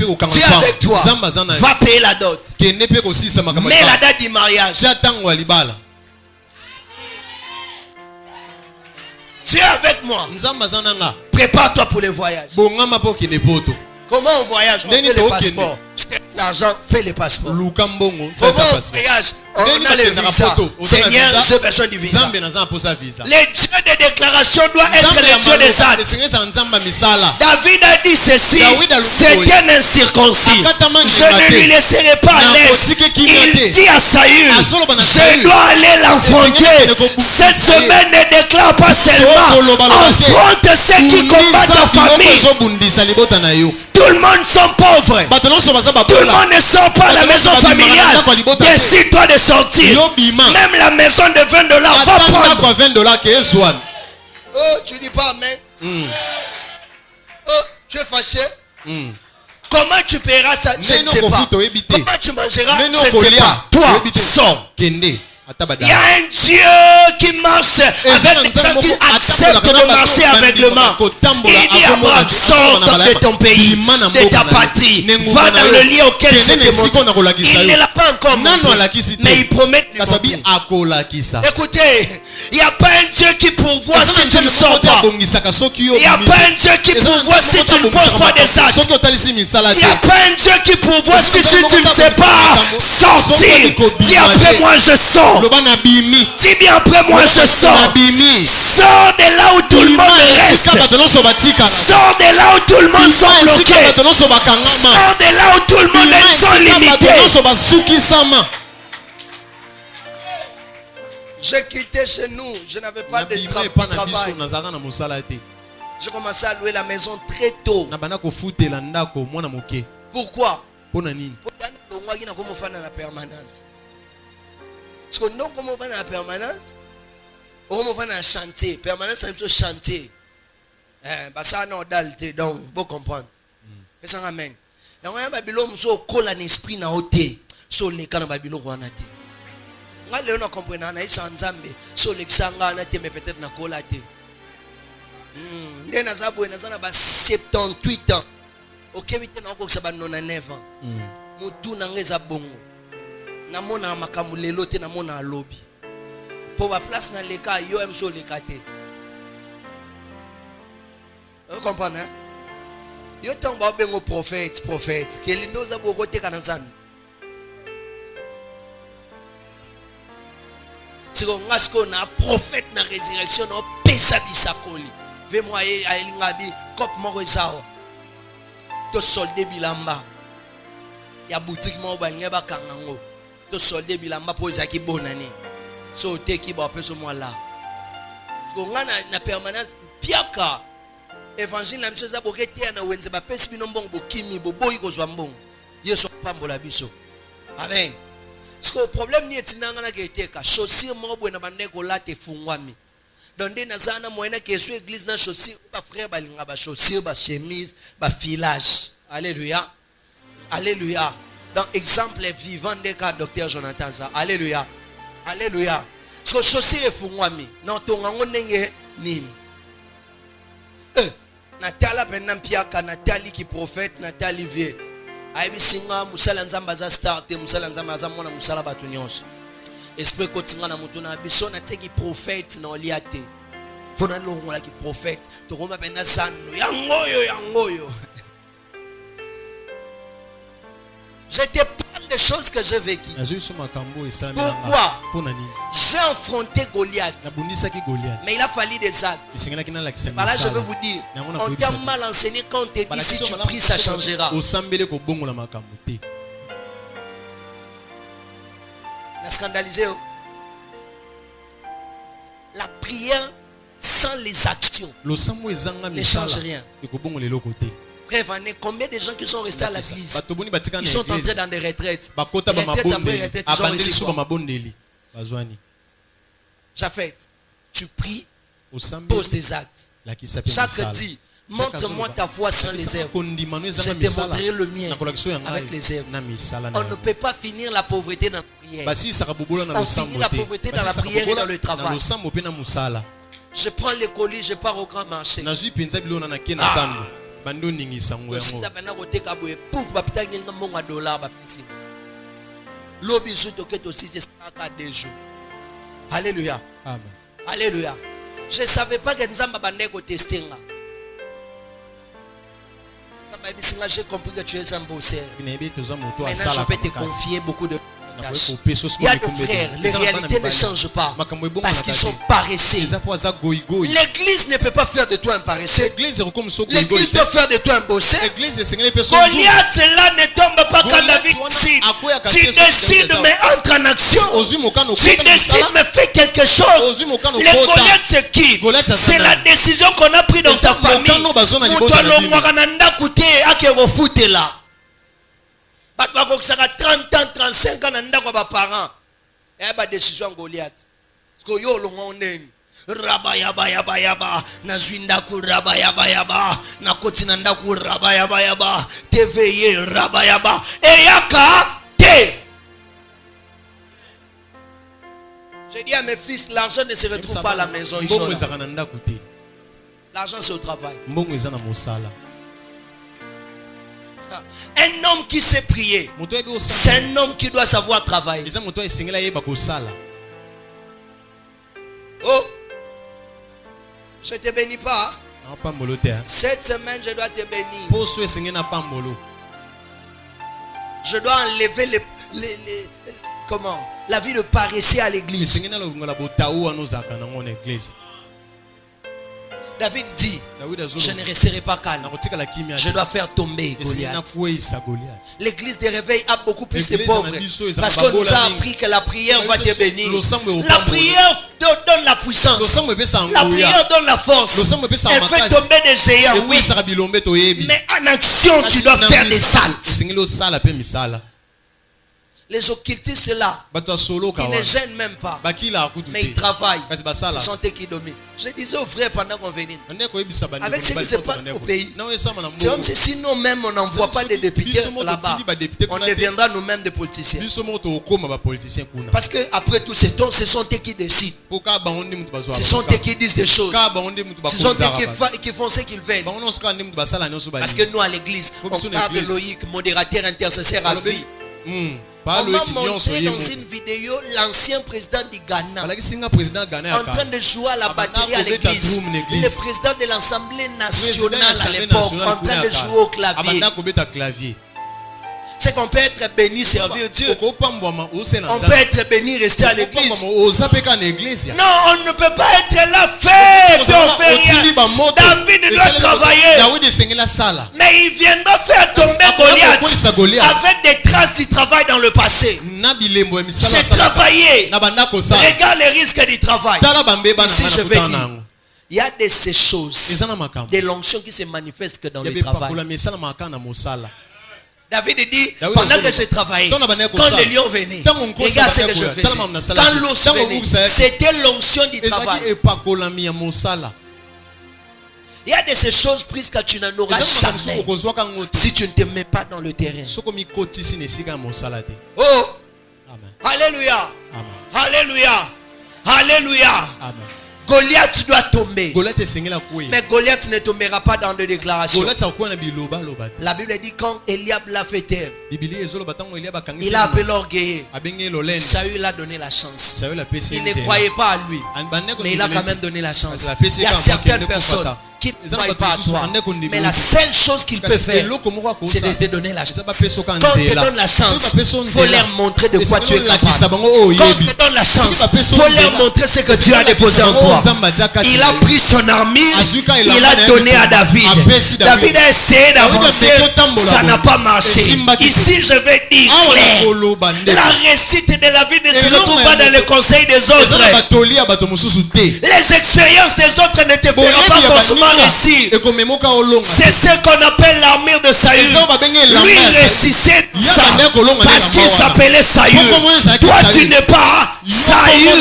avec toi, va payer la dot. Mets la date du mariage. Dieu est avec moi. Prépare-toi pour le voyage. Comment on voyage? On fait le passeport. L'argent fait le passeport. Comment on voyage? On a le visa. Seigneur, j'ai besoin du visa. Les dieux de déclaration doivent être les dieux des actes. David a dit ceci. C'est un incirconcis. Je ne lui laisserai pas à l'aise. Il dit à Saül, je dois aller l'affronter. Cette semaine ne déclare pas seulement. Affronte ceux qui combattent ta famille. Tout le monde sont pauvres. Tout le monde ne sort pas à la maison familiale. Décide-toi de sortir. Même la maison de $20 va prendre. Oh, tu dis pas amen. Oh, tu es fâché. Comment tu paieras ça? Je ne sais pas. Comment tu mangeras? Je ne sais pas. Toi, sors. Il y a un Dieu qui marche avec les gens qui acceptent de marcher aveuglement. Il dit à Abraham, sors de ton pays, de ta patrie, va dans le lieu auquel je te montre. Il ne l'a pas encore montré, mais il promet de montrer. Écoutez, il n'y a pas un Dieu qui pourvoit si tu ne sors pas. Il n'y a pas un Dieu qui pourvoit si tu ne poses pas des actes. Il n'y a pas un Dieu qui pourvoit si tu ne sais pas sortir. Dis après moi je sors. Dis bien après moi je sors. Sors de là où tout le monde reste. Sors de là où tout le monde sont bloqués. Sors de là où tout le monde est limité. J'ai quitté chez nous. Je n'avais pas de travail. J'ai commencé à louer la maison très tôt. Pourquoi? Parce que nous, comme on va dans la permanence, on va dans le chantier. Permanence, c'est un chantier. Ça, non, d'alte, donc, vous comprenez. Mais ça ramène. Dans le Babylone, on a collé un esprit dans le thé. Sur les cas de Babylone, on a dit. On a compris, on a dit sans Zambé. Sur les Xanga, on a dit, mais peut-être on a collé. Il y a 78 ans. Ok, il y a 99 ans. Moutou n'a pas bongo. Namona makamulelo te namona lobby. Pour la place dans les cas, yo emso les kate. Vous comprenez? Yo tomba bengo prophète. Keli ndoza bokote kanazan. Siko ngasko na prophète na résurrection no pesa bisakoli. Ve moi a elingabi kop moko ezao. To solde bilamba. Ya boutique mo ba ngeba kangango. To solde bilamba po ezaki bonani. So teki ba peso moi là. Ko ngana na permanence piaka évangile na biso za bokete na wenze ba pesi bino mbongo bokimi boboyi kozwa mbongo Yesu pambola biso amen. Parce que le problème ni etinanga na keteka chaussure mo bwena bandeko late fungwami donde nazana moyena ke su église na chaussure ba frère balinga ba chaussure ba chemise ba filage. Alléluia. Alléluia. Donc exemple vivant de cas docteur Jonathan ça. Alléluia. Alléluia. Parce que chaussure efungwami non tongango ndenge nini Natala penam piaka Natali qui prophète Natali vie aibi singa musala nzamba za start musala nzamba za mona musala batu nyonso esprit kotinga na mutu na biso na teki prophète na oliate fona longola ki prophète to koma pena sanu yangoyo je te parle des choses que j'ai vécues. Pourquoi? J'ai affronté Goliath. Mais il a fallu des actes. Là, je veux vous dire, on t'a mal enseigné quand on te dit si tu pries, ça changera. On a scandalisé. La prière sans les actions ne change rien. Combien de gens qui sont restés à l'église, ils sont entrés dans des retraites. Retraites, ils ont réussi quoi? Japheth, tu pries, pose tes actes. Chaque dit, montre-moi ta foi sans les œuvres. Je te montrerai le mien avec les œuvres. On ne peut pas finir la pauvreté dans la prière. On finit la pauvreté dans la prière et dans le travail. Je prends les colis, je pars au grand marché. Alléluia. Amen. Alléluia. Je ne savais pas que Nzamba bandeko testinga. J'ai compris que tu es un bosseur. Maintenant je peux te confier beaucoup de tâches. Il y a des frères, les réalités ne changent pas parce qu'ils sont paresseux. L'église ne peut pas faire de toi un paresseux. L'église peut faire de toi un bosseur. Goliath cela ne tombe pas quand David décide. Tu décides mais entre en action. Tu décides mais fais quelque chose. Le Goliath c'est qui? C'est la décision qu'on a prise dans sa famille. Bat bako saka 30 ans 35 ans nanda kwa ba parents et ba décision Goliath parce que yo longo ndeni raba na zwinda ku raba na kotina nda ku raba TVE raba et yaka te. J'ai dit à mes fils, l'argent ne se retrouve pas à la maison, ils sont là. L'argent c'est au travail. Un homme qui sait prier, c'est un homme qui doit savoir travailler. Oh, je ne te bénis pas. Cette semaine, je dois te bénir. Je dois enlever la vie de paresseux à l'église. David dit, je ne resterai pas calme. Je dois faire tomber Goliath. L'église de réveil a beaucoup plus de pauvres parce qu'on nous a appris que la prière va te bénir. La prière donne la puissance. La prière donne la force. Elle fait tomber des géants, oui. Mais en action, tu dois faire des actes. Les occultistes là, ils ne gênent même pas, mais ils travaillent. Ce sont eux qui dominent. Je disais aux frères pendant qu'on venait, avec ce qui se passe au pays, c'est comme si nous-mêmes on n'envoie pas des députés là-bas, on deviendra nous-mêmes des politiciens. Parce que après tout, ce sont eux qui décident. Ce sont eux qui disent des choses. Ce sont eux qui font ce qu'ils veulent. Parce que nous à l'église, on parle de Loïc, modérateur, intercesseur à vie. On m'a montré dans une vidéo l'ancien président du Ghana en train de jouer à la batterie à l'église. Le président de l'Assemblée nationale à l'époque en train de jouer au clavier. C'est qu'on peut être béni, servir Dieu. On peut être béni, rester à l'église. Non, on ne peut pas être là, faire, on fait rien. David doit travailler. Mais il viendra faire tomber Goliath avec des traces du travail dans le passé. C'est travailler. Regarde les risques du travail. Ici, je vais dire. Il Il y a de ces choses, des l'onction qui se manifestent que dans le travail. David dit, pendant que je travaillais, quand les lions venaient, regarde ce que je faisais. Quand l'ours venait, c'était l'onction du travail. Il y a de ces choses prises que tu n'en auras jamais si tu ne te mets pas dans le terrain. Oh! Alléluia! Alléluia! Alléluia! Goliath doit tomber. Mais Goliath ne tombera pas dans des déclarations. La Bible dit quand Eliab l'a fait taire, il a appelé l'orgueilleux. Saül a donné la chance. Il ne croyait pas à lui, mais il a quand même donné la chance. Il y a certaines personnes qui ne croient pas à toi, mais la seule chose qu'il peut faire, c'est de te donner la chance. Quand on te donne la chance, il faut leur montrer de quoi tu es capable. Quand on te donne la chance, il faut leur montrer ce que tu as déposé en toi. Il a pris son armure, il a donné à David. David a essayé d'avancer, ça n'a pas marché. Ici je vais dire clair, la réussite de la vie ne se retrouve pas dans le conseil des autres. Les expériences des autres ne te feront pas forcément réussir. C'est ce qu'on appelle l'armure de Saül. Lui il réussissait ça parce qu'il s'appelait Saül. Toi tu n'es pas Saül.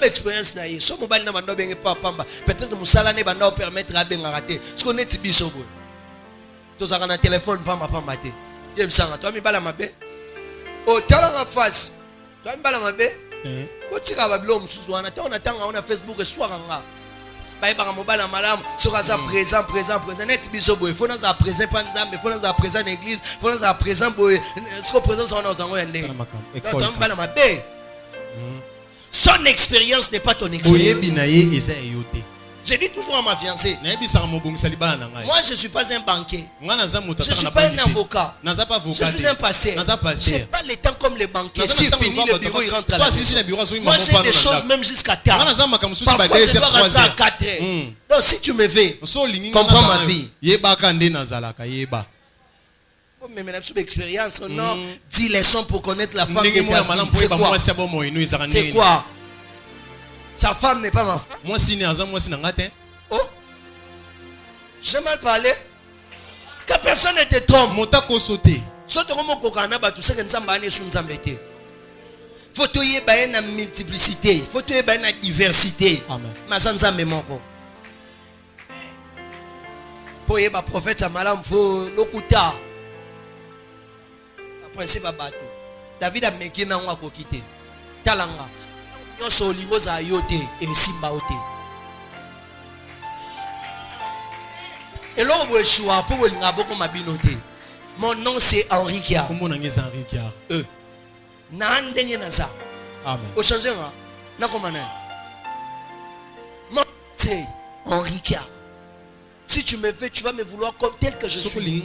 Expérience na ye so mobali na bando benge pa pamba peut-être musala ne bando permettre à benga rater ce qu'on est biso boy to zaka na téléphone pamba pamba te ye bisanga to mi bala mabe o tala na face to mi bala mabe o tika ba bilo mususu wana ta on atanga on a Facebook et soir nga ba ba mobali malam so ka za présent net biso boy faut na za présent pa nzambe faut na za présent église faut na za présent boy ce ko présent ça on zango yande to mi bala mabe. Son expérience n'est pas ton expérience. Je dis toujours à ma fiancée, moi je ne suis pas un banquier, je ne suis pas un avocat, je suis un pasteur. Je n'ai pas le temps comme les banquiers. Si fini le bureau, il rentre à la maison. Moi j'ai des choses même jusqu'à tard. Parfois je dois rentrer à 4 heures. Donc si tu me veux, comprends ma vie. Mais maintenant, sur l'expérience, non, 10 leçons pour connaître la femme de ta vie. C'est quoi? Sa femme n'est pas ma femme. Oh, j'ai mal parlé. Que personne ne te trompe. Faut que tu aies une multiplicité. Faut que tu aies une diversité. Mais ça nous a mis mon corps. Pour y avoir prophète, ça m'a faut l'okuta. Principe à bateau. David a méqué na wa kokité. Talanga. Yo solingo za yote et simba ote. Et là on choix pour le ngaboko mabinote. Mon nom c'est Henri Kia. Comment on est Henri Kia? Na ndenge na za. Amen. Au changer na comment mon c'est Henri Kia. Si tu me veux, tu vas me vouloir comme tel que je suis.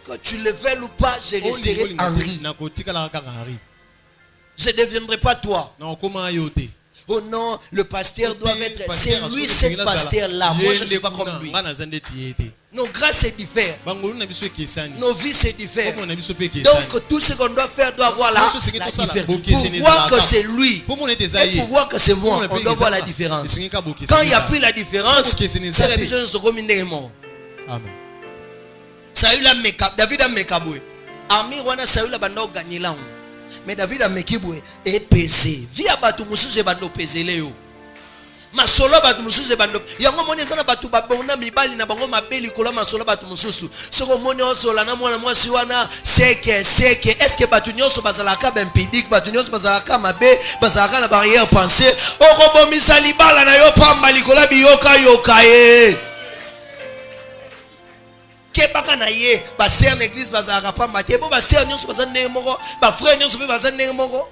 Que tu le veuilles ou pas, je resterai Henri. Je ne deviendrai pas toi. Oh non, le pasteur doit être. C'est lui, ce pasteur-là. Moi, je ne suis pas comme lui. Nos grâces se diffèrent. Nos vies se diffèrent. Donc, tout ce qu'on doit faire doit avoir la différence. Pour voir que c'est lui et pour voir que c'est moi, on doit voir la différence. Quand il n'y a plus la différence, c'est la vision de ce communément. Amen. Saül a meka, David a mekaboué. Armi wana Saül a bando gagné là. Mais David a mekiboué et pesé. Via batu musuze bando pesé léo. Masolo batu musuze bando. Yango moni sana batu babona mibali na bango mabeli kola masolo batu mususu. Soko moni osola na mwana mwasi wana seke. Est-ce que batu nyonso bazalaka ben pidik, batu nyonso bazalaka mabe, bazalaka na barrière pensée. Oko bomisa libala na yo pamba likola biyoka yokaye. Kebaka na ye ba sœur l'église bazaka pa maté bo ba sœur nyonso bazana ndenge moko ba frère nyonso pe bazana ndenge moko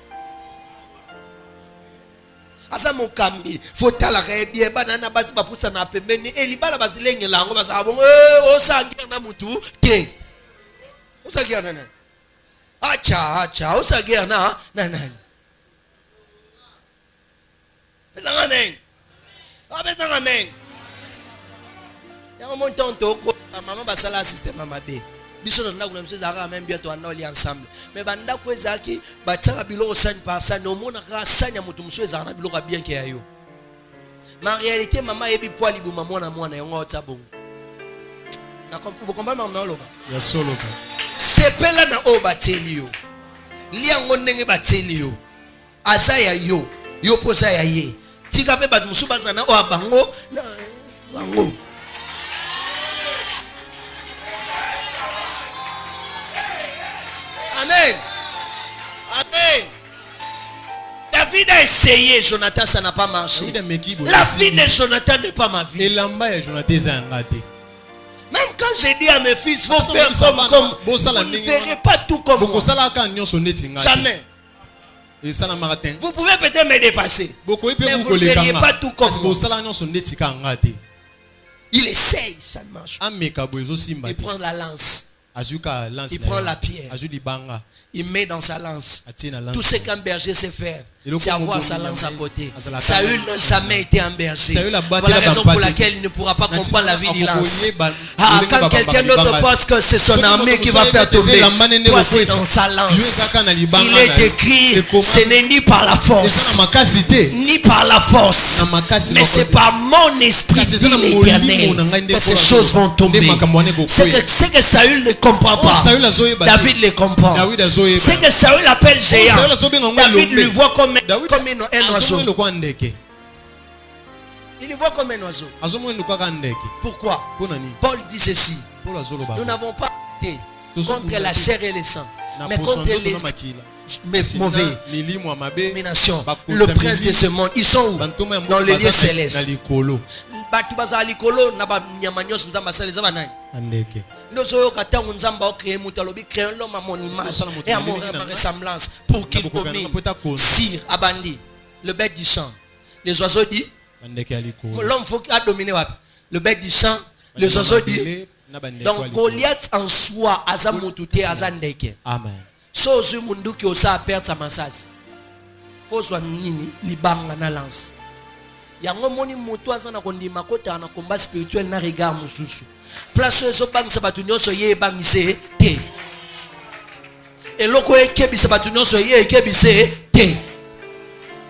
asa mokambi faut tala ka bien banana basi ba putsa na pembeni elibala bazilenge lango bazaka bongo o sa guerre na mutu te o sa guerre na acha o sa guerre na nani bezanga men bezanga men. Maman basala système mabe biso na kuna mse zaka même bientôt on ali ensemble mais banda ko ezaki bataka biloko sani par sani omona ka sani ya mutu mso ezaka na biloko bien ke ayo ma réalité maman yebi poili bu mwana mwana yango otabongo na comprendre maman loba ya solo ba sepela na o bateli yo liango ndenge bateli yo azaya yo yo posa ya ye tika pe bat musu bazana o abango na bango. Amen. Amen. David a essayé, Jonathan, ça n'a pas marché. La vie de Jonathan n'est pas ma vie. Même quand j'ai dit à mes fils, il faut faire comme vous ne ferez pas tout comme moi. Jamais. Vous pouvez peut-être me dépasser, mais vous ne feriez pas tout comme moi. Il essaye, ça ne marche pas. Il prend la lance. Il prend la pierre. Il met dans sa lance. Tout ce qu'un berger sait faire, c'est avoir sa lance à côté. Saül n'a jamais été un berger. Voilà la raison pour laquelle il ne pourra pas comprendre la vie du lance. Quand quelqu'un d'autre pense que c'est son armée qui va faire tomber, toi c'est dans sa lance. Il est écrit, ce n'est ni par la force, ni par la force, mais c'est par mon esprit, dit l'Éternel, que ces choses vont tomber. Ce que Saül ne comprend pas, David le comprend. C'est que Saül appelle géant, David lui voit comme un oiseau. Il le voit comme un oiseau. Pourquoi? Paul dit ceci: nous n'avons pas été contre la chair et le sang, mais contre les mauvais, les nations, le prince de ce monde. Ils sont où? Dans les lieux célestes. Et à mon ressemblance pour qu'il domine. Sire, Abandi, le bête du champ, les oiseaux dit. L'homme faut qu'il a dominé. Le bête du champ, les oiseaux dit. Donc Goliath en soi, Azamutute, Azandeke. Amen. So zu mundu ki osa perdre sa massage. Faut soit nini libanga na lance. Yango moni moto azana kondima kota na combat spirituel na regard mususu. Place zo bang sabatu nyonso ye bangise te. Eloko ekebisa batu nyonso ye ekebise te.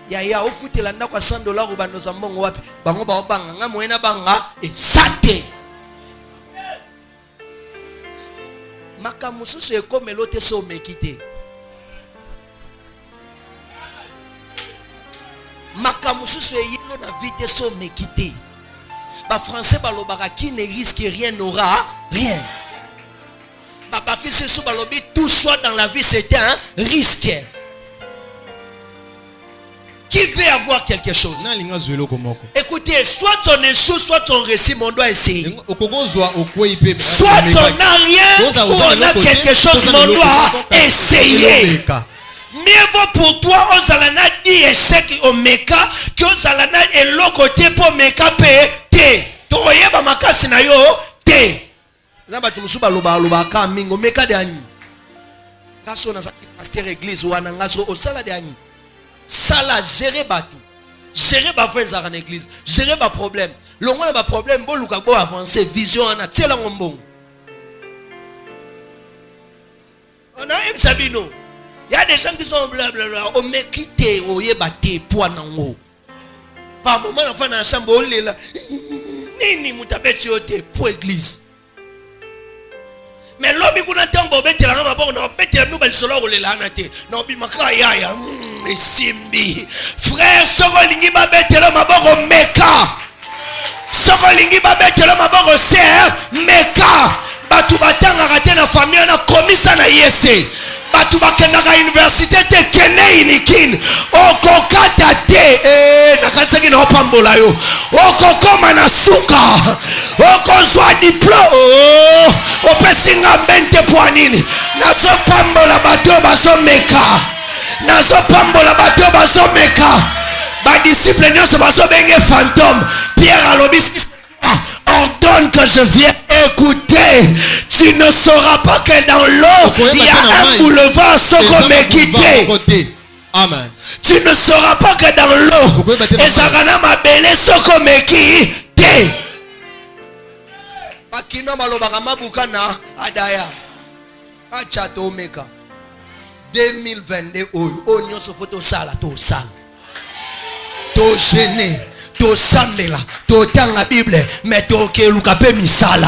Ya ofutela ndako $100 ubando za mbongo wapi? Bango ba obanga nga moyena banga e sate. Makamususu ekomelo te so mekite. Makamususu yelo na vite so mekite. Ba français balobaka qui ne risque rien n'aura rien. Baba qui se balobi tout choix dans la vie c'est un risque. Qui veut avoir quelque chose? Écoutez, soit on échoue, soit on réussit, mais on doit essayer. Soit on n'a rien, ou on a quelque chose, mais on doit essayer. Mieux vaut pour toi, on s'alana dit échec au meka, qu'on s'alana et l'autre côté pour meka pété. Toye ba makasi na yo te. Zamba tumusuba loba ka mingo meka de ani. Kaso na sa pasteur église wana ngaso o sala de ani. Sala gérer batou, gérer ba frères en église, gérer ba problème. Longo ba problème bo luka bo avancer vision na tiela ngombo. On a un sabino. Il y a des gens qui sont blablabla, on me quitte au yebate pour nango. Par moment enfin dans la chambre on est là. Nini mutabeti yote pour église. Mais l'homme qui n'a pas bête la maman on bête la nouvelle solo on la nate. Non bi makaya ya simbi. Frère sokolingi ba bête la maman meka. Sokolingi ba bête la maman ser meka. Batu batanga kate na famille na komisa na yese. Batu bakenda ka université te kene inikin. Okokata te nakatsa ki na pambola yo. Okokoma na suka. Okozwa diplôme. Opesinga mente poanini. Nazo pambola bato baso meka. Nazo pambola bato baso meka. Ba disciple nyonso baso benge fantôme. Pierre alobis ordonne que je viens écouter. Tu ne sauras pas que dans l'eau il y a un boulevard soko mekite. Amen. Tu ne sauras pas que dans l'eau ezakana mabele soko mekite. Bakino malobaka mabuka na adaya. Achato meka 2022 oyo nyonso foto sala to sala to gêner to sambela to tanga Bible mais to keluka pe misala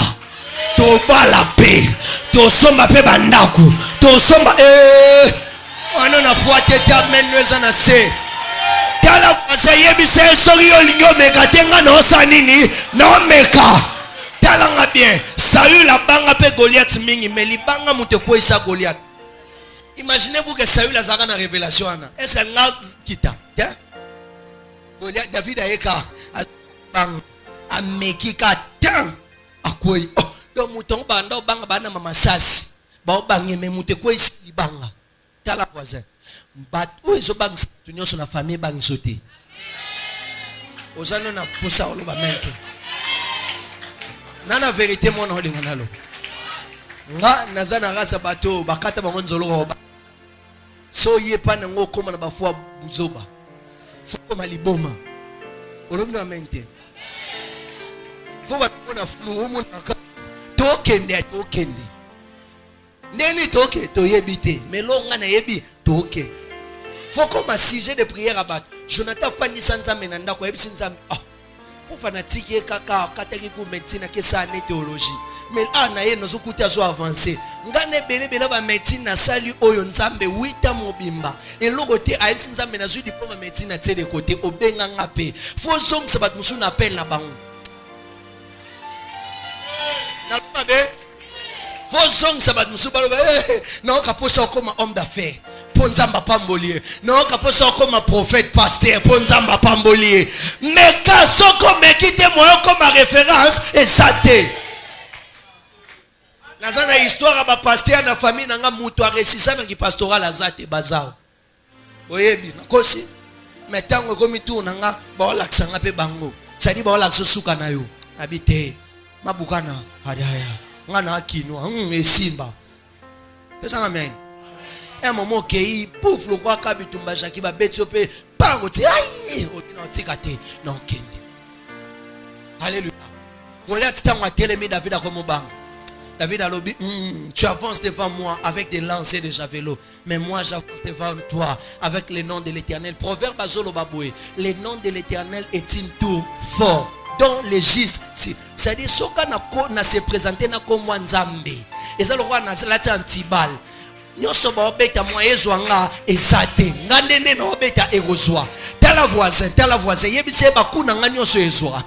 to bala pe to somba pe bandaku to somba wana na fuate te amenweza na se tala kwasa yebise sori olingo meka tenga no sanini no meka tala nga bien Saül la banga pe Goliath mingi mais libanga muto ko isa Goliath. Imaginez-vous que Saül a une révélation. Est-ce qu'elle a quitté? David a écrit à Mekika tant à quoi? Donc mouton banda banga bana mama sas. Ba bangi me mouté quoi ici banga. T'as la voisin. Bat où ils ont bang tout sur la famille bang sauté. Aux années na posa olo ba mente. Nana vérité mon on linga nalo. Nga nazana rasa bato bakata bango nzolo ba. So ye pa na ngoko na bafua buzoba. Foko maliboma. Olomna mente. Foko na fulu umu na tokende. Neni toke to yebite. Mais longa na yebi toke. Foko ma sujet de prière abat. Jonathan fani sanza menanda ko yebi sinza. Pour fanatique kaka kataki ku médecine ke sa ne théologie. Mais là na ye nozo kuta zo avancer. Ngane bele ba médecine na sali oyo nzambe 8 ans mobimba. Et le côté a yebi nzambe na zo diplôme médecine na tele côté obenga ngape. Faut song sabat musu na appel na bango. Na babe. Faut song sabat musu balo na okaposa comme homme d'affaires. Ponzamba pambolier. Non, kaposo comme prophète, pasteur, ponzamba pambolier. Mais kasoko me quitte moi comme référence et ça te. Nazana histoire ba pasteur na famille nanga mutu a resisa na ki pastoral azate bazao. Oyebi na kosi. Mais tango komi tu nanga ba olaksanga pe bango. Sadi ba olakso suka na yo. Abite mabukana hadaya. Ngana akinwa esimba. Pesa amen. Un moment qui pouf le roi kabitumba jaki ba betiope pango ti aïe odina otikate na okende. Alléluia. Goliath tanga telemi David a comme bang. David a lobby tu avances devant moi avec des lances et des javelots, mais moi j'avance devant toi avec le nom de l'Éternel. Proverbe azolo baboué. Le nom de l'Éternel est une tour fort dans les gistes. C'est-à-dire soka na se présenter na comme nzambe. Et ça le roi na lati antibal. Nyoso ba obeta moyezo nga ezate ngandene na obeta egozwa tala voisin yebise bakuna nga nyoso ezwa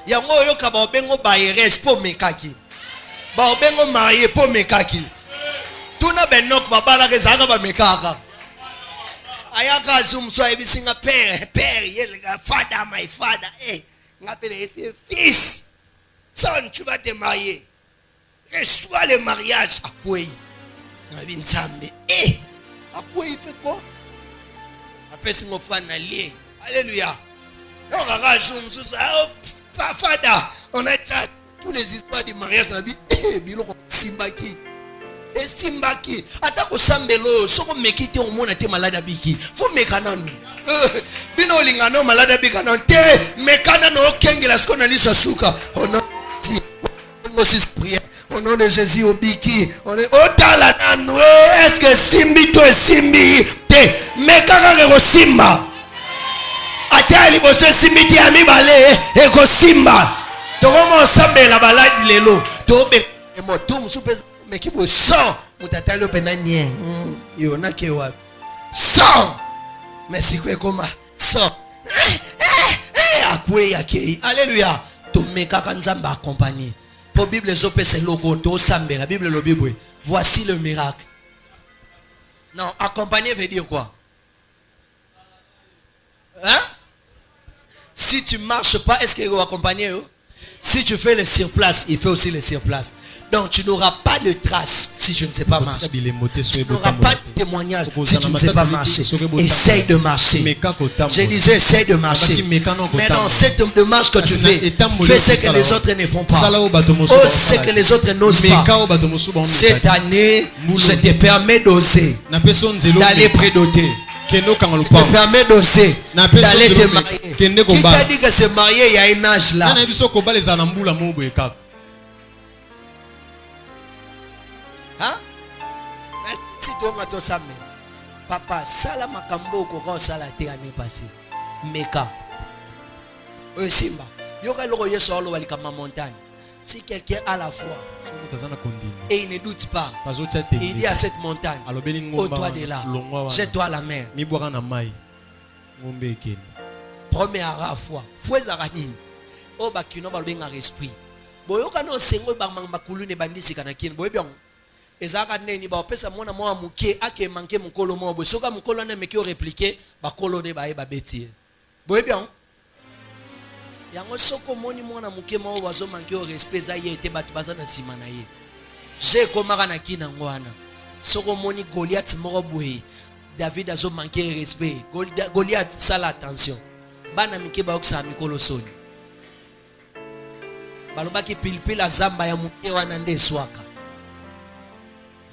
yango yoka ba obengo ba eres po mekaki ba obengo marié po mekaki tuna benok babala kezaka ba mekaka ayaka zumso ebisinga père yelga father my father ngapele c'est fils son tu vas te marier reçois le mariage akwei alléluia. On a tous les histoires du mariage dans la vie. Simbaki. Et Simbaki. Attends, Sambelo, soko mekite au monde était malade à Biki. Faut mekanano. Bino lingano malade à Bikanon. Te mekanano kengela skona lisa suka. On a dit prière. Au nom de Jésus au Biki. On est au talanano. Est-ce que Simbi to Simbi te mekaka ko Simba. Atali bosse Simbi ti ami balé e ko Simba. To comment ensemble la balade lelo. To be motum super meki bo sang mutatalo penanye. Yo na ke wa. Sang. Merci quoi comment sang. Akwe yake. Alléluia. To mekaka nzamba accompagner. Pour Bible c'est logo to sambe la Bible le Bible. Voici le miracle. Non, accompagner veut dire quoi? Hein? Si tu marches pas, est-ce qu'il va accompagner eux? Si tu fais le surplace, il fait aussi le surplace. Donc tu n'auras pas de traces si tu ne sais pas marcher. Tu n'auras pas de témoignage si tu ne sais pas marcher. Essaye de marcher. Je disais essaye de marcher. Mais dans cette démarche que tu fais, fais ce que les autres ne font pas. Ose ce que les autres n'osent pas. Cette année, je te permets d'oser, d'aller prédoter. Je te permets d'oser, d'aller te marier. Qui t'a dit que se marier, il y a un âge là? tonga to same. Papa, sala makambo ko sala te année passée. Meka. Simba. Yoka loko yeso alo walika ma montagne. Si quelqu'un a la foi et il ne doute pas, il dit à cette montagne, au toi de là, jette-toi à la mer. Première fois, foi zaranine. O bakino balbenga esprit. Boyoka no sengo bakulu ne bandisi kana kin boyebion. Ezaka neni ba opesa mona mo muke ake manke mukolo mo bo soka mukolo na meki o répliquer bakolo ne ba e ba betie. Boyebion. Yango soko moni mwana muke mo wazo manke o respect za ye te batu bazana sima na ye. Je komaka na kina ngwana. Soko moni Goliath moko boye. David azo manke respect. Goliath sala attention. Bana mike ba oksa mikolo soni. Balobaki pilipila zamba ya muke wana nde swaka.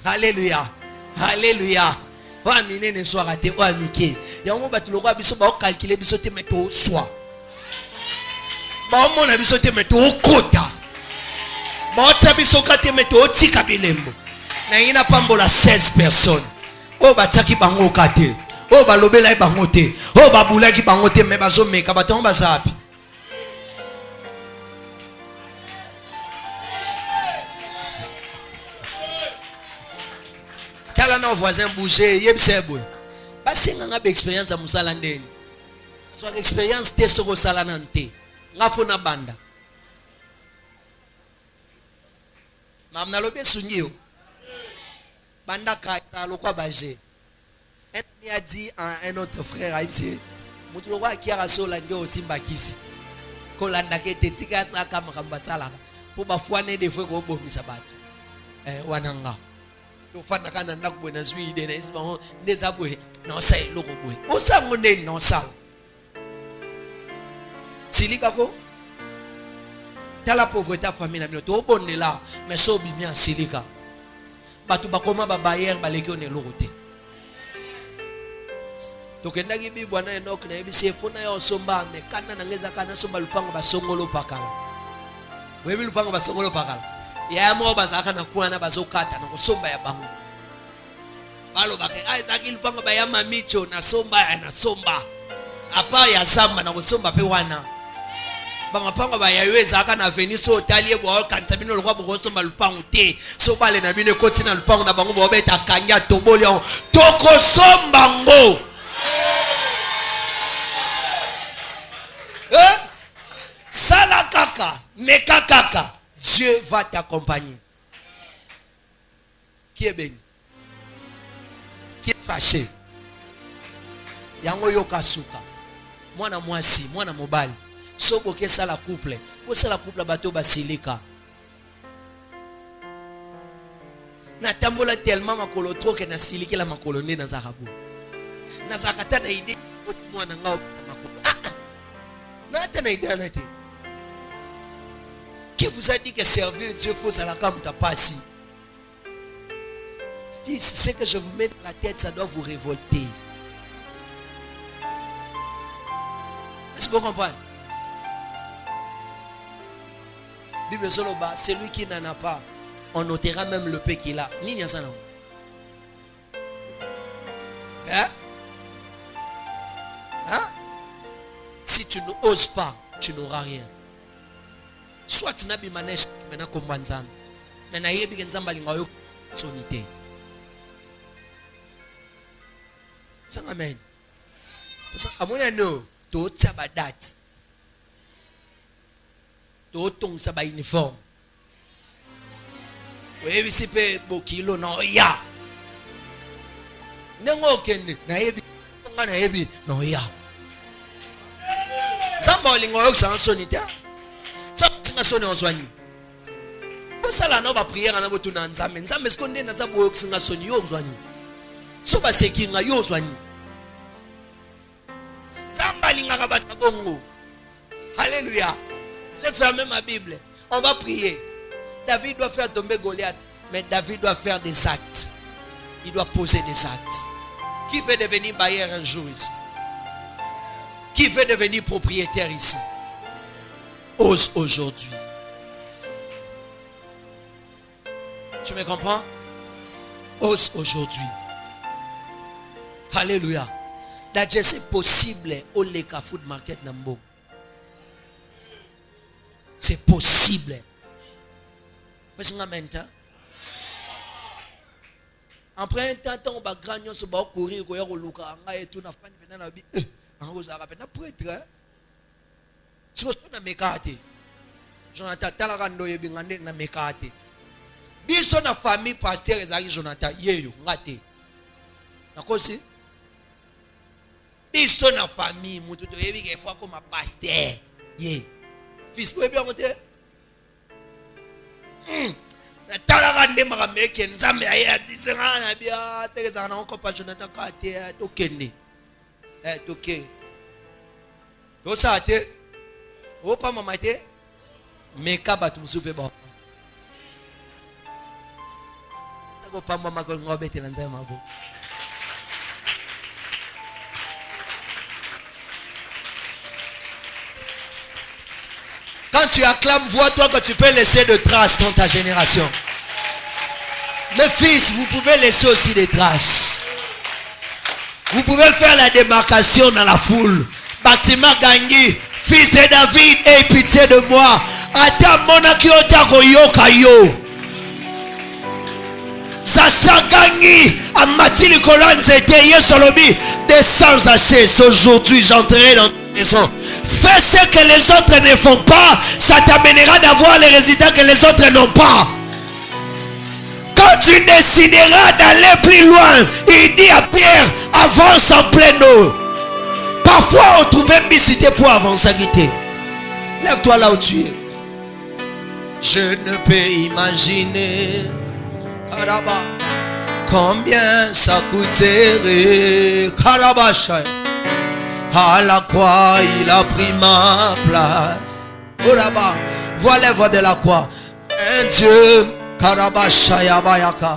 Alléluia. Alléluia. Wa minene swaka te wa mike. Yango batu lokwa biso ba calculer biso te meto swa. Ba mona biso te meto okota. Ba tsa biso ka te meto otika bilembo. Na ina pambola 16 personnes. O bataki bango kate. O balobela bango te. O babulaki bango te me bazo meka batongo basapi. Tala na voisin bouger yebsebo. Basinga ngabe experience musala ndeni. So experience te soko sala nante. Ngafuna banda. Mamna lobe sungio. Banda kaita lokwa baje. Il a dit à un autre frère, il Mutuwa qui a solandi au Simbakisi. Kolanda ke tetika sa kama kambasala. Po bafwane de fwe ko bomi sabato. Wananga. To fana kana ndakubwe na zwi de na isba ndezabwe no sai loko bwe. Osango ndeni no sa. Silika ko ta la pauvreté famille na bino to bonne là mais so bi bien silika. Batu bakoma ba barrière baleki on elorote. Tokendaki bi bwana Enoch na yebi sefona yo somba me kana na ngeza kana somba lupango basongolo pakala. Webi lupango basongolo pakala. Ya mo bazaka na kuana bazokata na kusomba ya bangu. Balo bake Isaac lupango ba ya mamicho na somba na somba. Apa ya samba na kusomba pe wana. Banga pango ba ya yeweza aka na veniso otalie bo kanisa bino lokwa bo somba lupango te. So bale na bino koti na lupango na bango bo beta kanya toboli on. Toko somba ngo. Sala kaka, meka kaka, Dieu va t'accompagner. Qui est béni? Qui est fâché? Yango yoka suka. Mwana mwasi, mwana mobali. Soko ke sala couple. Ko sala couple bato basilika. Na tambola tellement makolo trop que na siliki la makolo nde na zarabu. Na zakata na ide mwana ngao makolo. Na idée na te. Qui vous a dit que servir Dieu faut à la cam ta passi? Fils, ce que je vous mets dans la tête, ça doit vous révolter. Est-ce que vous comprenez? Bible Soloba, celui qui n'en a pas, on notera même le peu qu'il a. Ni ça non. Hein? Hein? Si tu n'oses pas, tu n'auras rien. Soit tu n'as pas manesh maintenant comme banzam. Mais na yebi nzamba lingayo sonité. Ça amen. Parce que amona no to tsabadat. To tong sa ba uniforme. Webi sipe bokilo no ya. Nengo kende na yebi ngana yebi no ya. Zamba lingayo sa sonité. Sonne en soigne. Pour ça là, on va prier en abotu na nzambe. Nzambe skonde na zabo yokusinga soni yo soigne. So ba sekinga yo soigne. Nzamba linga ba bongo. Alléluia. J'ai fermé ma Bible. On va prier. David doit faire tomber Goliath, mais David doit faire des actes. Il doit poser des actes. Qui veut devenir bailleur un jour ici? Qui veut devenir propriétaire ici? Ose aujourd'hui. Tu me comprends? Ose aujourd'hui. Alléluia. D'ailleurs, c'est possible au Leka Food Market Nambo. C'est possible. Parce que maintenant, après un temps, on va gagner, on va courir, on va courir, et tout, on va faire un prêtre. Si on a mekate, Jonathan, talagando yebingande na mekate. Biso na famille pasteur ezali Jonathan, yeyo, ngate. Nakosi? Biso na famille, mutu to yebi ke fois comme pasteur. Ye. Fils ko bien côté. Na talagande makameke nzambe aya disenga na bia, tegeza na ko pa Jonathan kate to kende. Toke. Do sa te. Opa mama te. Meka batum soupe bon. Sako pa mama ko ngobete na nzai mabo. Quand tu acclames, vois-toi que tu peux laisser de traces dans ta génération. Mes fils, vous pouvez laisser aussi des traces. Vous pouvez faire la démarcation dans la foule. Bâtiment Gangi, fils de David, aie pitié de moi. Ata monaki otako yoka yo. Sacha Gangi, Amatili Colonne, c'était Yesolobi. Descends Zaché, aujourd'hui j'entrerai dans ta maison. Fais ce que les autres ne font pas, ça t'amènera d'avoir les résultats que les autres n'ont pas. Quand tu décideras d'aller plus loin, il dit à Pierre, avance en pleine eau. Parfois on trouve une bisité pour avancer. Lève-toi là où tu es. Je ne peux imaginer combien ça coûterait. À la croix il a pris ma place. Vois l'œuvre de la croix. Un Dieu. Karabashaya bayaka.